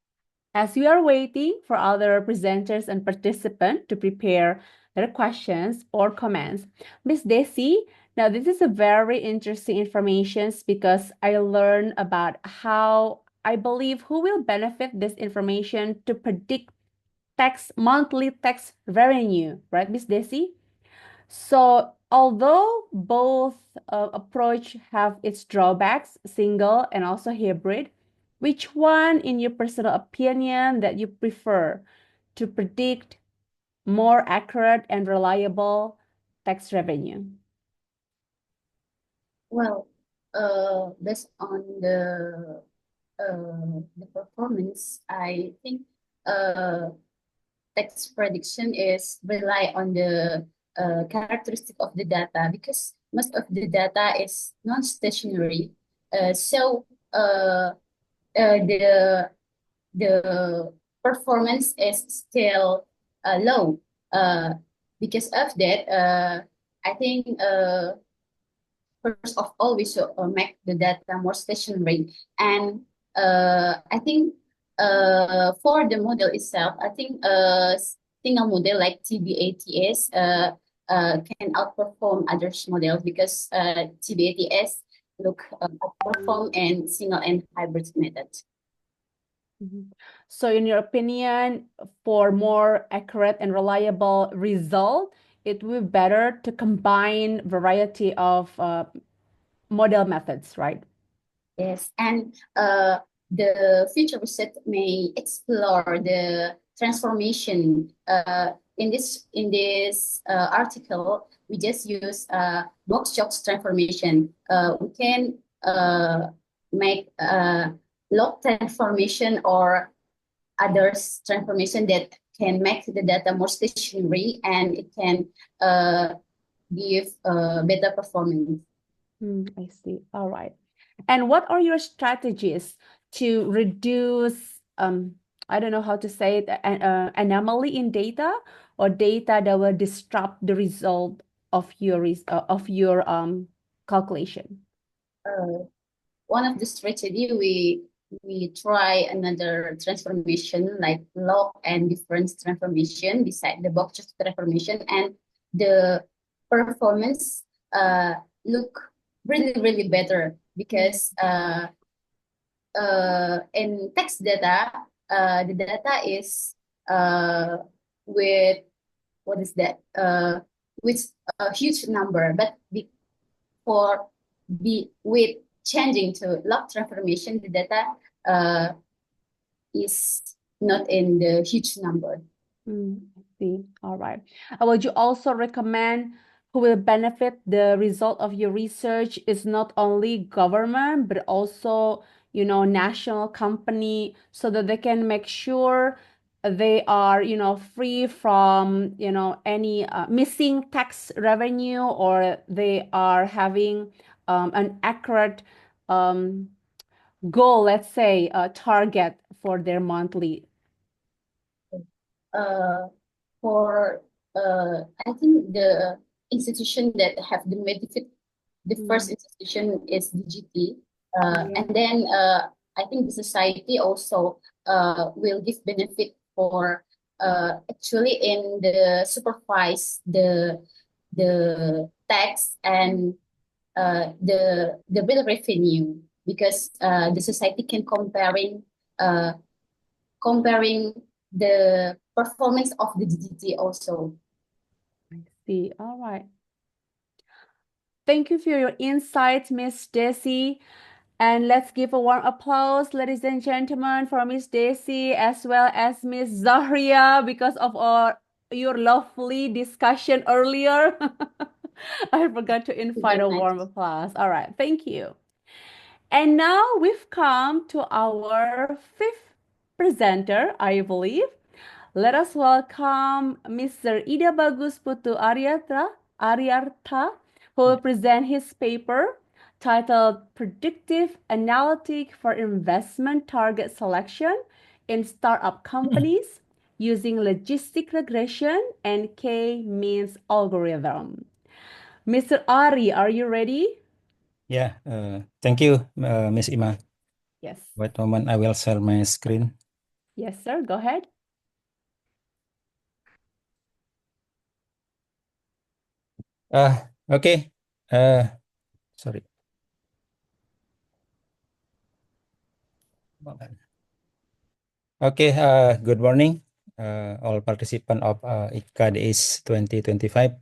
As we are waiting for other presenters and participants to prepare their questions or comments, Ms. Desi, now this is a very interesting information because I learned about how I believe who will benefit this information to predict monthly tax revenue, right, Ms. Desi? So although both approach have its drawbacks, single and also hybrid, which one, in your personal opinion, that you prefer to predict more accurate and reliable tax revenue? Well, based on the performance, I think tax prediction is rely on the characteristic of the data because most of the data is non-stationary. So the performance is still low. Because of that, I think first of all we should make the data more stationary, and I think for the model itself, I think single model like TBATS can outperform others models because TBATS outperform in single and hybrid methods. So in your opinion, for more accurate and reliable result, it will be better to combine variety of model methods, right? Yes, and the future research may explore the transformation. In this article, we just use box jobs transformation. We can make log transformation or others transformation that can make the data more stationary and it can give better performance. I see. All right. And what are your strategies to reduce, I don't know how to say it, anomaly in data or data that will disrupt the result of your calculation? One of the strategy we try another transformation like log and difference transformation beside the box transformation, and the performance look really better because in text data the data is with what is that with a huge number, but with changing to log transformation, the data is not in the huge number. I see. All right. Would you also recommend who will benefit the result of your research is not only government, but also, national company so that they can make sure they are, free from, any missing tax revenue, or they are having an accurate goal, let's say, target for their monthly. For I think the institution that have the benefit, the first institution is DGT, and then I think the society also will give benefit for actually in the supervise the tax and the real revenue, because the society can comparing the performance of the DGT also. I see. All right. Thank you for your insights, Miss Desi. And let's give a warm applause, ladies and gentlemen, for Miss Desi as well as Miss Zahria because of your lovely discussion earlier. I forgot to invite a warm applause. All right, thank you. And now we've come to our fifth presenter, I believe. Let us welcome Mr. Ida Bagus Putu Aryarta, who will present his paper titled Predictive Analytic for Investment Target Selection in Startup Companies Using Logistic Regression and K-Means Algorithm. Mr. Ari, are you ready? Yeah, thank you, Miss Ima. Yes. Wait a moment, I will share my screen. Yes, sir. Go ahead. Okay. Sorry. Okay, good morning, all participants of ICADEIS 2025.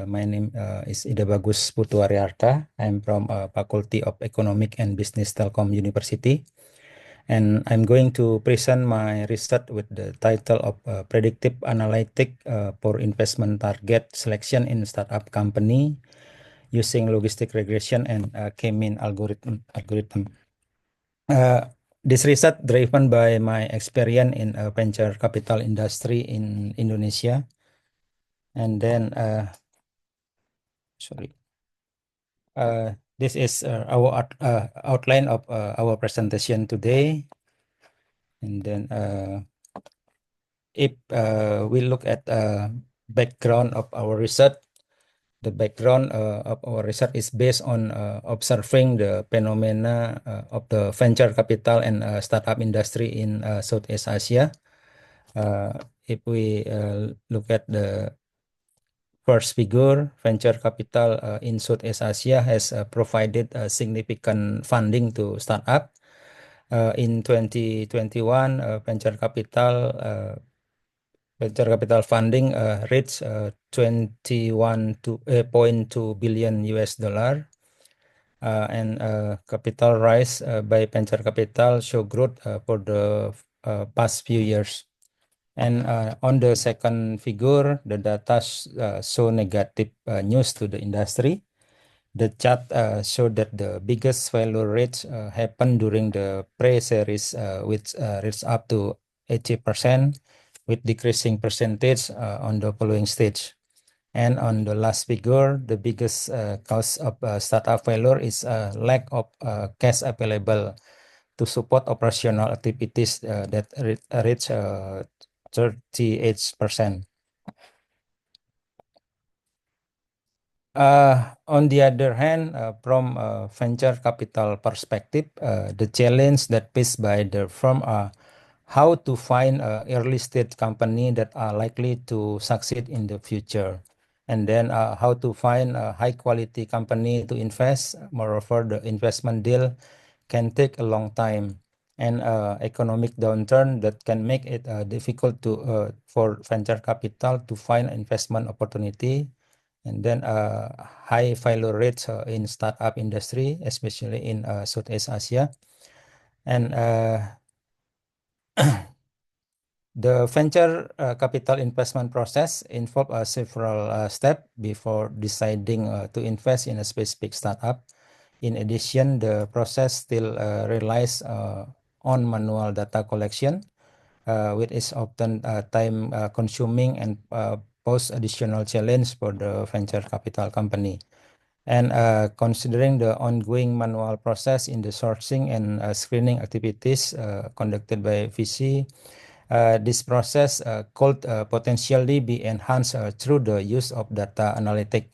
My name is Ida Bagus Putu Aryarta. I'm from Faculty of Economic and Business Telkom University. And I'm going to present my research with the title of Predictive Analytic for Investment Target Selection in Startup Company Using Logistic Regression and K-mean algorithm. This research driven by my experience in venture capital industry in Indonesia. And then, this is our outline of our presentation today. And then, if we look at background of our research, the background of our research is based on observing the phenomena of the venture capital and startup industry in Southeast Asia. if we look at the first figure, venture capital in Southeast Asia has provided significant funding to startup. In 2021, venture capital funding reached 21.2 billion US dollar, and capital rise by venture capital show growth for the past few years. And on the second figure, the data show negative news to the industry. The chart showed that the biggest failure rates happened during the pre-series, which reached up to 80%, with decreasing percentage on the following stage. And on the last figure, the biggest cause of startup failure is lack of cash available to support operational activities that reach 38%. On the other hand, from a venture capital perspective, the challenge that faced by the firm are how to find early stage company that are likely to succeed in the future, and then how to find a high quality company to invest. Moreover, the investment deal can take a long time, and economic downturn that can make it difficult to for venture capital to find investment opportunity. And then high failure rates in startup industry, especially in Southeast Asia. And the venture capital investment process involve several steps before deciding to invest in a specific startup. In addition, the process still relies on manual data collection, which is often time consuming and pose additional challenge for the venture capital company. And considering the ongoing manual process in the sourcing and screening activities conducted by VC, this process could potentially be enhanced through the use of data analytics.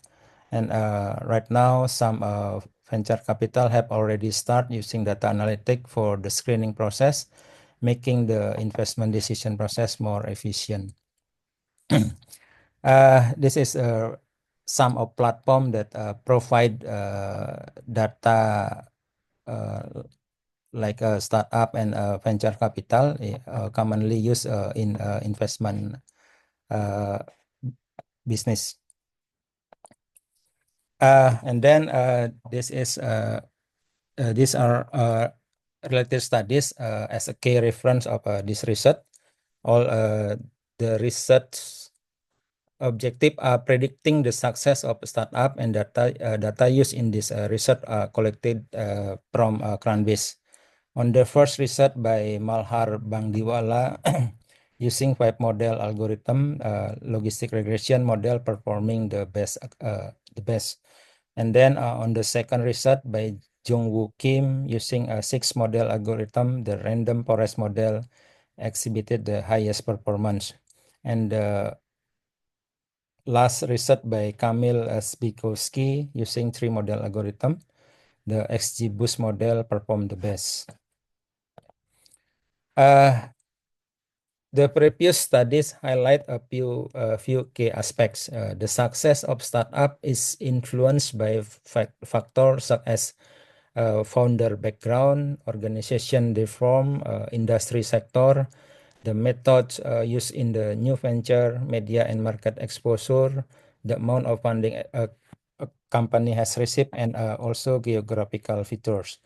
And right now, some venture capital have already started using data analytics for the screening process, making the investment decision process more efficient. This is some of platform that provide data like a startup and venture capital commonly used in investment business. And then these are related studies as a key reference of this research. All the research objective are predicting the success of a startup, and data used in this research are collected from Cranbase. On the first research by Malhar Bangdiwala, using 5 model algorithm, logistic regression model performing the best. And then on the second research by Jungwoo Kim, using a 6 model algorithm, the random forest model exhibited the highest performance. And the last research by Kamil Spikowski, using 3 model algorithm, the XGBoost model performed the best. The previous studies highlight a few key aspects. The success of startup is influenced by factors such as founder background, organization reform, industry sector, the methods used in the new venture, media and market exposure, the amount of funding a company has received, and also geographical features.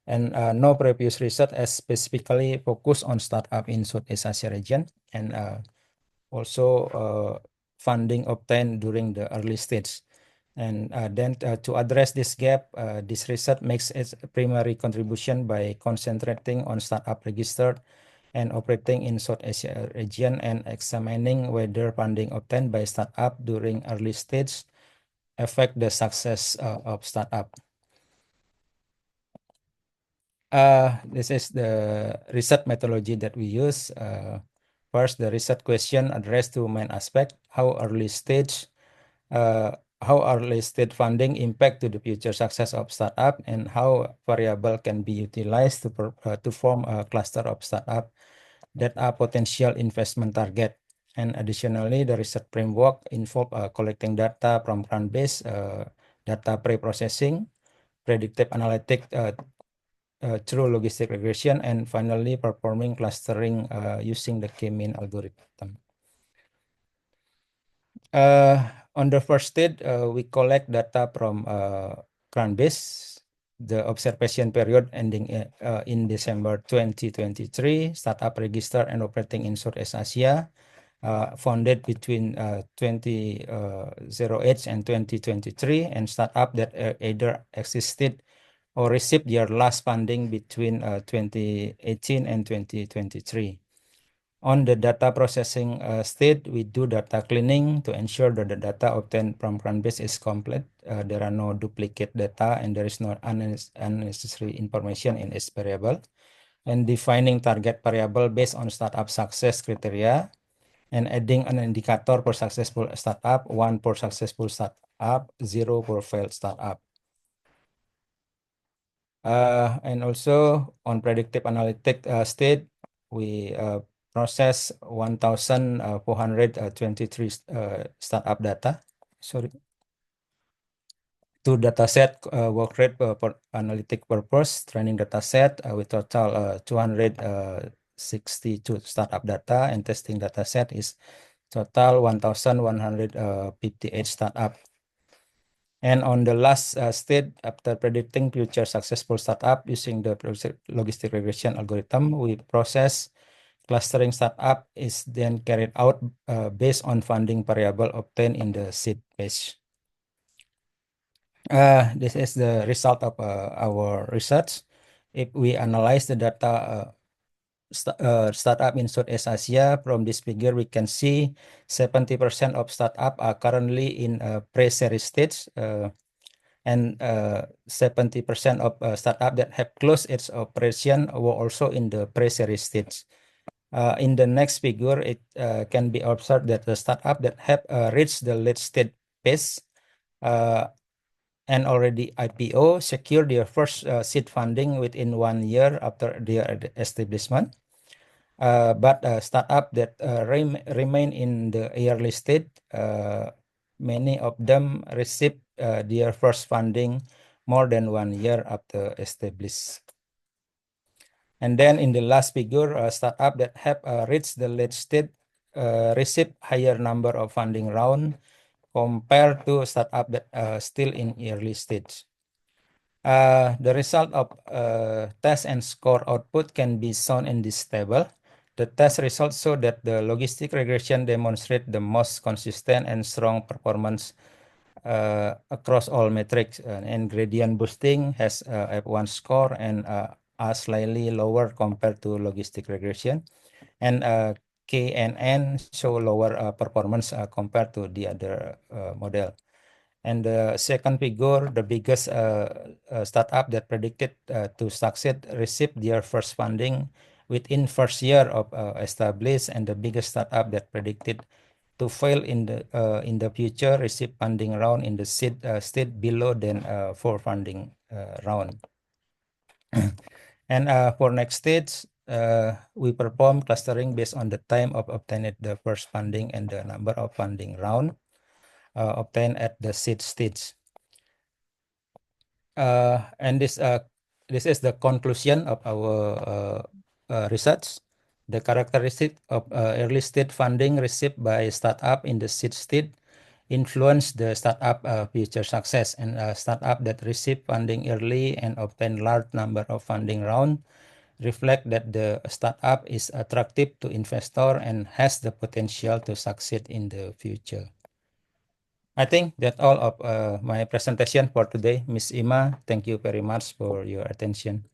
And no previous research has specifically focused on startup in Southeast Asia region, and also funding obtained during the early stage. And then to address this gap, this research makes its primary contribution by concentrating on startup registered and operating in South Asia region, and examining whether funding obtained by startup during early stage affect the success of startup. This is the research methodology that we use. First, the research question addressed two main aspects: how early stage funding impact to the future success of startup, and how variable can be utilized to form a cluster of startup that are potential investment target. And additionally, the research framework involve collecting data from ground-based data pre-processing, predictive analytics through logistic regression, and finally performing clustering using the K-mean algorithm. On the first stage, we collect data from ground-based. The observation period ending in December 2023, startup registered and operating in Southeast Asia, founded between 2008 and 2023, and startup that either existed or received their last funding between 2018 and 2023. On the data processing state, we do data cleaning to ensure that the data obtained from ground-based is complete. There are no duplicate data and there is no unnecessary information in each variable. And defining target variable based on startup success criteria, and adding an indicator for successful startup, 1 for successful startup, 0 for failed startup. And also on predictive analytic state, we process 1,423 startup data. Sorry. Two dataset work rate for analytic purpose, training dataset with total 262 startup data, and testing dataset is total 1,158 startup. And on the last state, after predicting future successful startup using the logistic regression algorithm, we process clustering startup is then carried out based on funding variable obtained in the seed phase. This is the result of our research. If we analyze the data startup in Southeast Asia, from this figure we can see 70% of startup are currently in pre-series stage, and 70% of startup that have closed its operation were also in the pre-series stage. In the next figure, it can be observed that the startup that have reached the late stage phase and already IPO secure their first seed funding within 1 year after their establishment. But startup that remain in the early stage, many of them receive their first funding more than 1 year after established. And then in the last figure, startup that have reached the late stage receive higher number of funding round compared to startup that still in early stage. The result of test and score output can be shown in this table. The test results show that the logistic regression demonstrate the most consistent and strong performance across all metrics, and gradient boosting has F1 score and are slightly lower compared to logistic regression, and K and N show lower performance compared to the other model. And the second figure, the biggest startup that predicted to succeed received their first funding within first year of established, and the biggest startup that predicted to fail in the future receive funding round in the seed state below than 4 funding round. And for next stage, we perform clustering based on the time of obtaining the first funding and the number of funding round obtained at the seed stage. And this is the conclusion of our research. The characteristic of early stage funding received by startup in the seed stage influence the startup future success, and startup that receive funding early and obtain large number of funding round reflect that the startup is attractive to investor and has the potential to succeed in the future. I think that's all of my presentation for today. Miss Ima, thank you very much for your attention.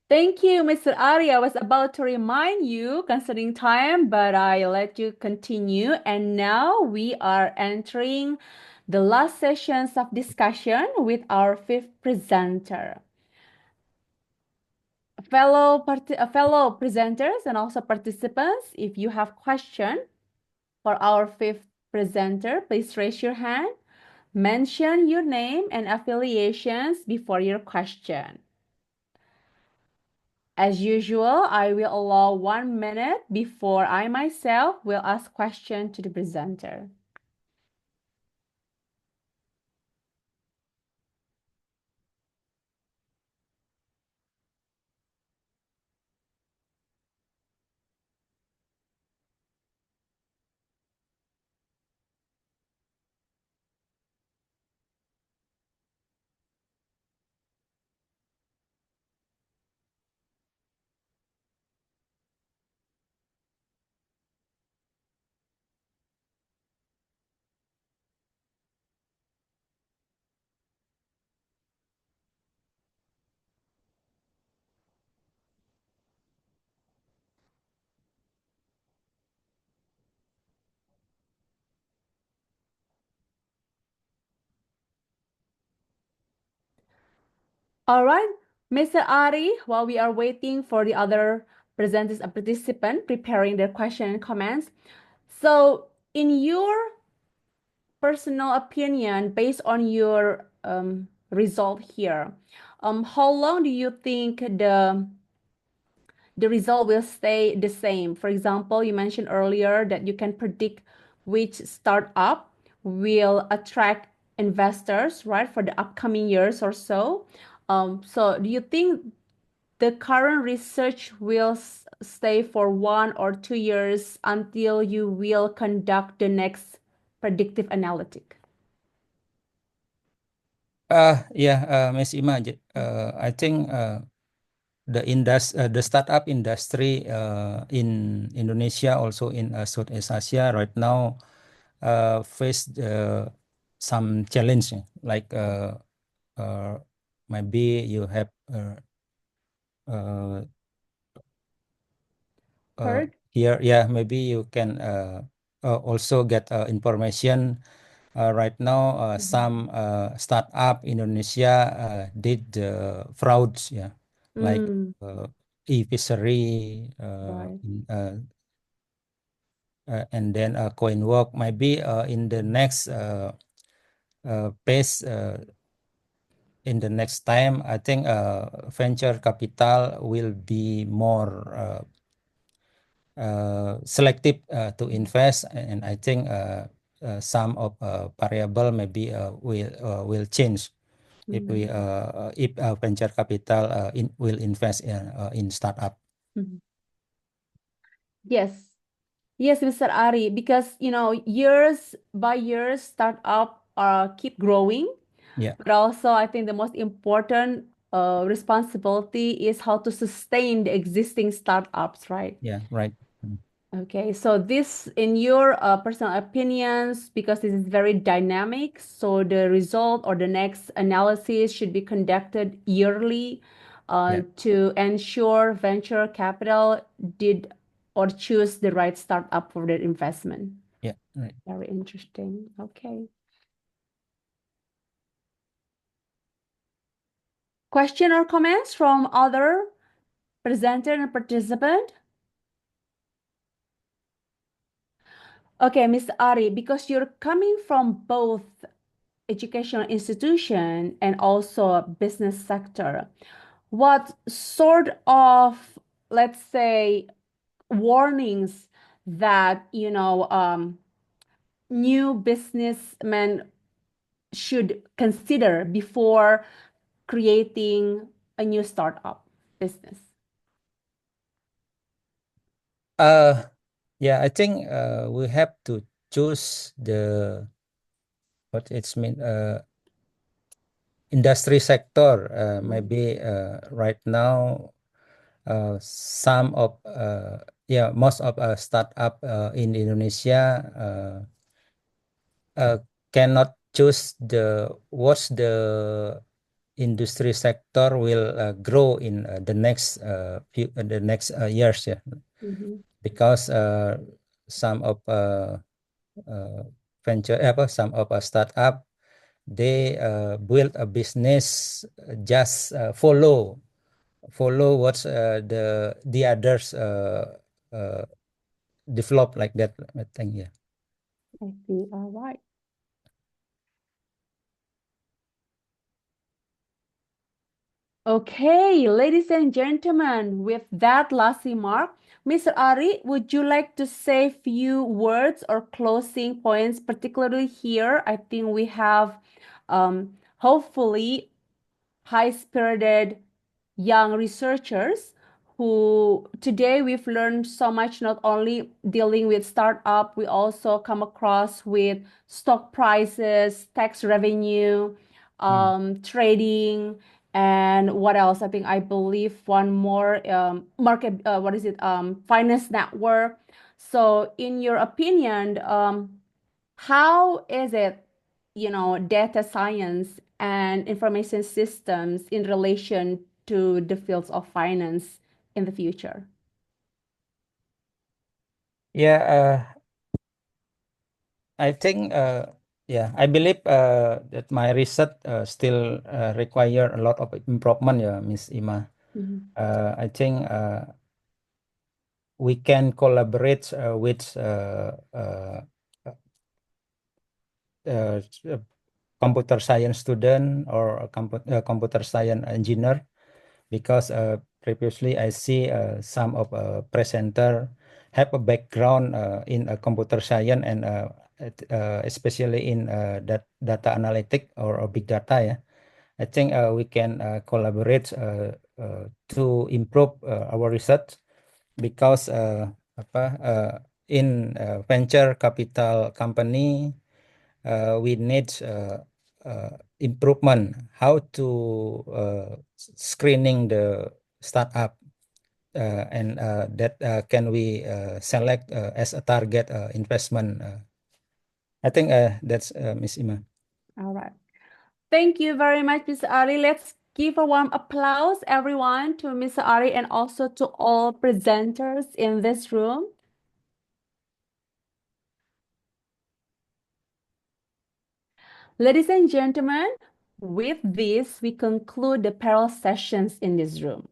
Thank you, Mr. Ari. I was about to remind you concerning time, but I let you continue. And now we are entering the last sessions of discussion with our fifth presenter. Fellow presenters and also participants, if you have question for our fifth presenter, please raise your hand. Mention your name and affiliations before your question. As usual, I will allow 1 minute before I myself will ask question to the presenter. All right, Mr. Ari, while we are waiting for the other presenters and participants preparing their question and comments, so in your personal opinion, based on your result here, how long do you think the result will stay the same? For example, you mentioned earlier that you can predict which startup will attract investors, right, for the upcoming years or so. So do you think the current research will stay for 1 or 2 years until you will conduct the next predictive analytic? Yeah, Miss Ima, I think the startup industry in Indonesia, also in Southeast Asia right now, face some challenge, like maybe you have Heard? here, yeah, maybe you can also get information. Right now, some startup Indonesia did frauds, yeah, like Mm, e-fishery, right. and then CoinWork. Maybe in the next phase, in the next time, I think venture capital will be more selective to invest, and I think some of variable maybe will change if we if venture capital will invest in startup. Mhm. Yes. Yes, Mr. Ari, because years by years, startup keep growing. Yeah, But also, I think the most important responsibility is how to sustain the existing startups, right? yeah, right. Okay, so this, in your personal opinions, because this is very dynamic, so the result or the next analysis should be conducted yearly Yeah, to ensure venture capital did or choose the right startup for their investment. yeah, right. Very interesting. Okay. Question or comments from other presenter and participant? Okay, Mr. Ari, because you're coming from both educational institution and also business sector, what sort of, let's say, warnings that new businessmen should consider before creating a new startup business? Yeah, I think we have to choose what it's mean industry sector. Maybe right now some of yeah, most of startup in Indonesia cannot choose what's the industry sector will grow in the next years, yeah. Because some of some of a startup, they build a business, just follow what's the others develop, like that, I think. Yeah. I see. All right. Okay, ladies and gentlemen, with that last remark, Mr. Ari, would you like to say few words or closing points, particularly here? I think we have hopefully high-spirited young researchers who today we've learned so much, not only dealing with startup, we also come across with stock prices, tax revenue, trading, and what else? I believe one more market, what is it? Finance network. So in your opinion, how is it, data science and information systems in relation to the fields of finance in the future? Yeah, I think, I believe that my research still require a lot of improvement, Miss Ima. I think we can collaborate with computer science student or a computer science engineer, because previously I see some of presenter have a background in computer science and especially in data analytic or big data. Yeah, I think we can collaborate to improve our research, because in venture capital company we need improvement how to screening the startup, and that can we select as a target investment. I think that's Miss Ima. All right. Thank you very much, Mr. Ari. Let's give a warm applause, everyone, to Mr. Ari and also to all presenters in this room. Ladies and gentlemen, with this, we conclude the parallel sessions in this room.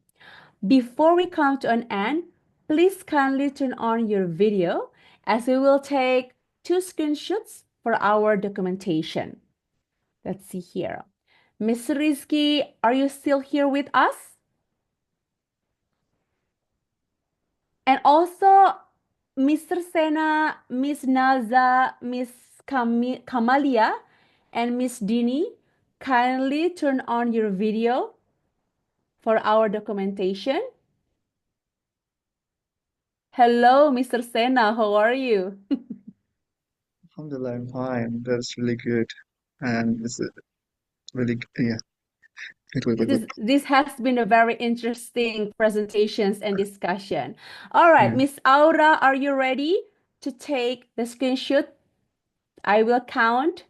Before we come to an end, please kindly turn on your video as we will take 2 screenshots for our documentation. Let's see here. Miss Rizky, are you still here with us? And also, Mr. Sena, Miss Naza, Miss Kamalia, and Miss Dini, kindly turn on your video for our documentation. Hello, Mr. Sena, how are you? Alhamdulillah, I'm fine. That's really good. And it's really, yeah, it will be good. This has been a very interesting presentations and discussion. All right, Yeah. Miss Aura, are you ready to take the screenshot? I will count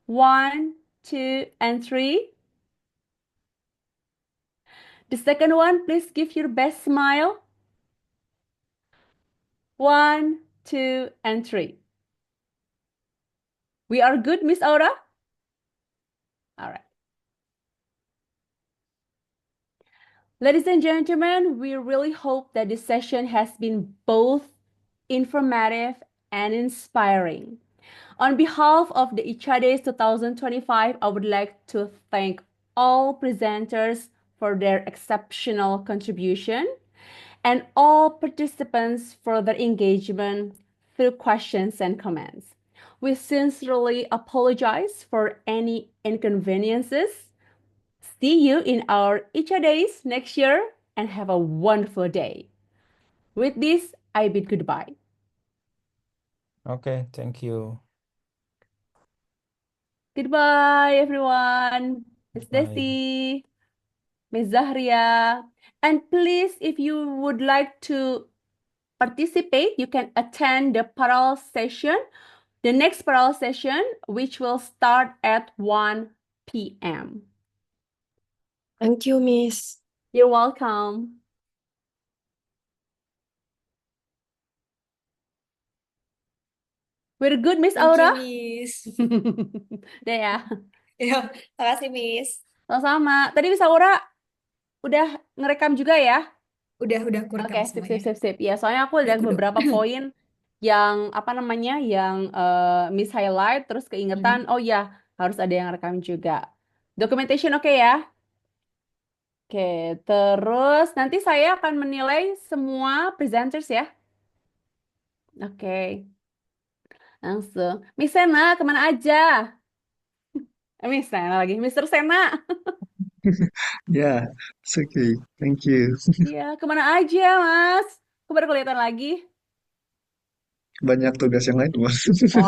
1, 2, and 3. The second one, please give your best smile. 1, 2, and 3. We are good, Miss Aura? All right. Ladies and gentlemen, we really hope that this session has been both informative and inspiring. On behalf of the ICADEIS 2025, I would like to thank all presenters for their exceptional contribution and all participants for their engagement through questions and comments. We sincerely apologize for any inconveniences. See you in our ICADEIS next year and have a wonderful day. With this, I bid goodbye. Okay, thank you. Goodbye, everyone. Miss Bye. Desi, Miss Zahria. And please, if you would like to participate, you can attend the parallel session, the next parallel session, which will start at 1 p.m. Thank you, Miss. You're welcome. We're good, Miss Thank you, Aura? Miss. Deh ya. Ya, makasih, Miss. Sama-sama. Tadi Miss Aura udah ngerekam juga ya? Udah aku rekam Oke, sip, sip, semuanya. sip, sip. Ya, soalnya aku ada Udah. beberapa poin yang apa namanya, yang miss highlight, terus keingetan, oh ya harus ada yang rekam juga. Documentation oke ya? Oke, terus nanti saya akan menilai semua presenters ya. Oke, langsung. Miss Sena, kemana aja? Miss Sena lagi, Mister Sena. Yeah, it's okay. Thank you. Iya, kemana aja, Mas? Kok baru kelihatan lagi? Banyak tugas yang lain, Mas. Oh,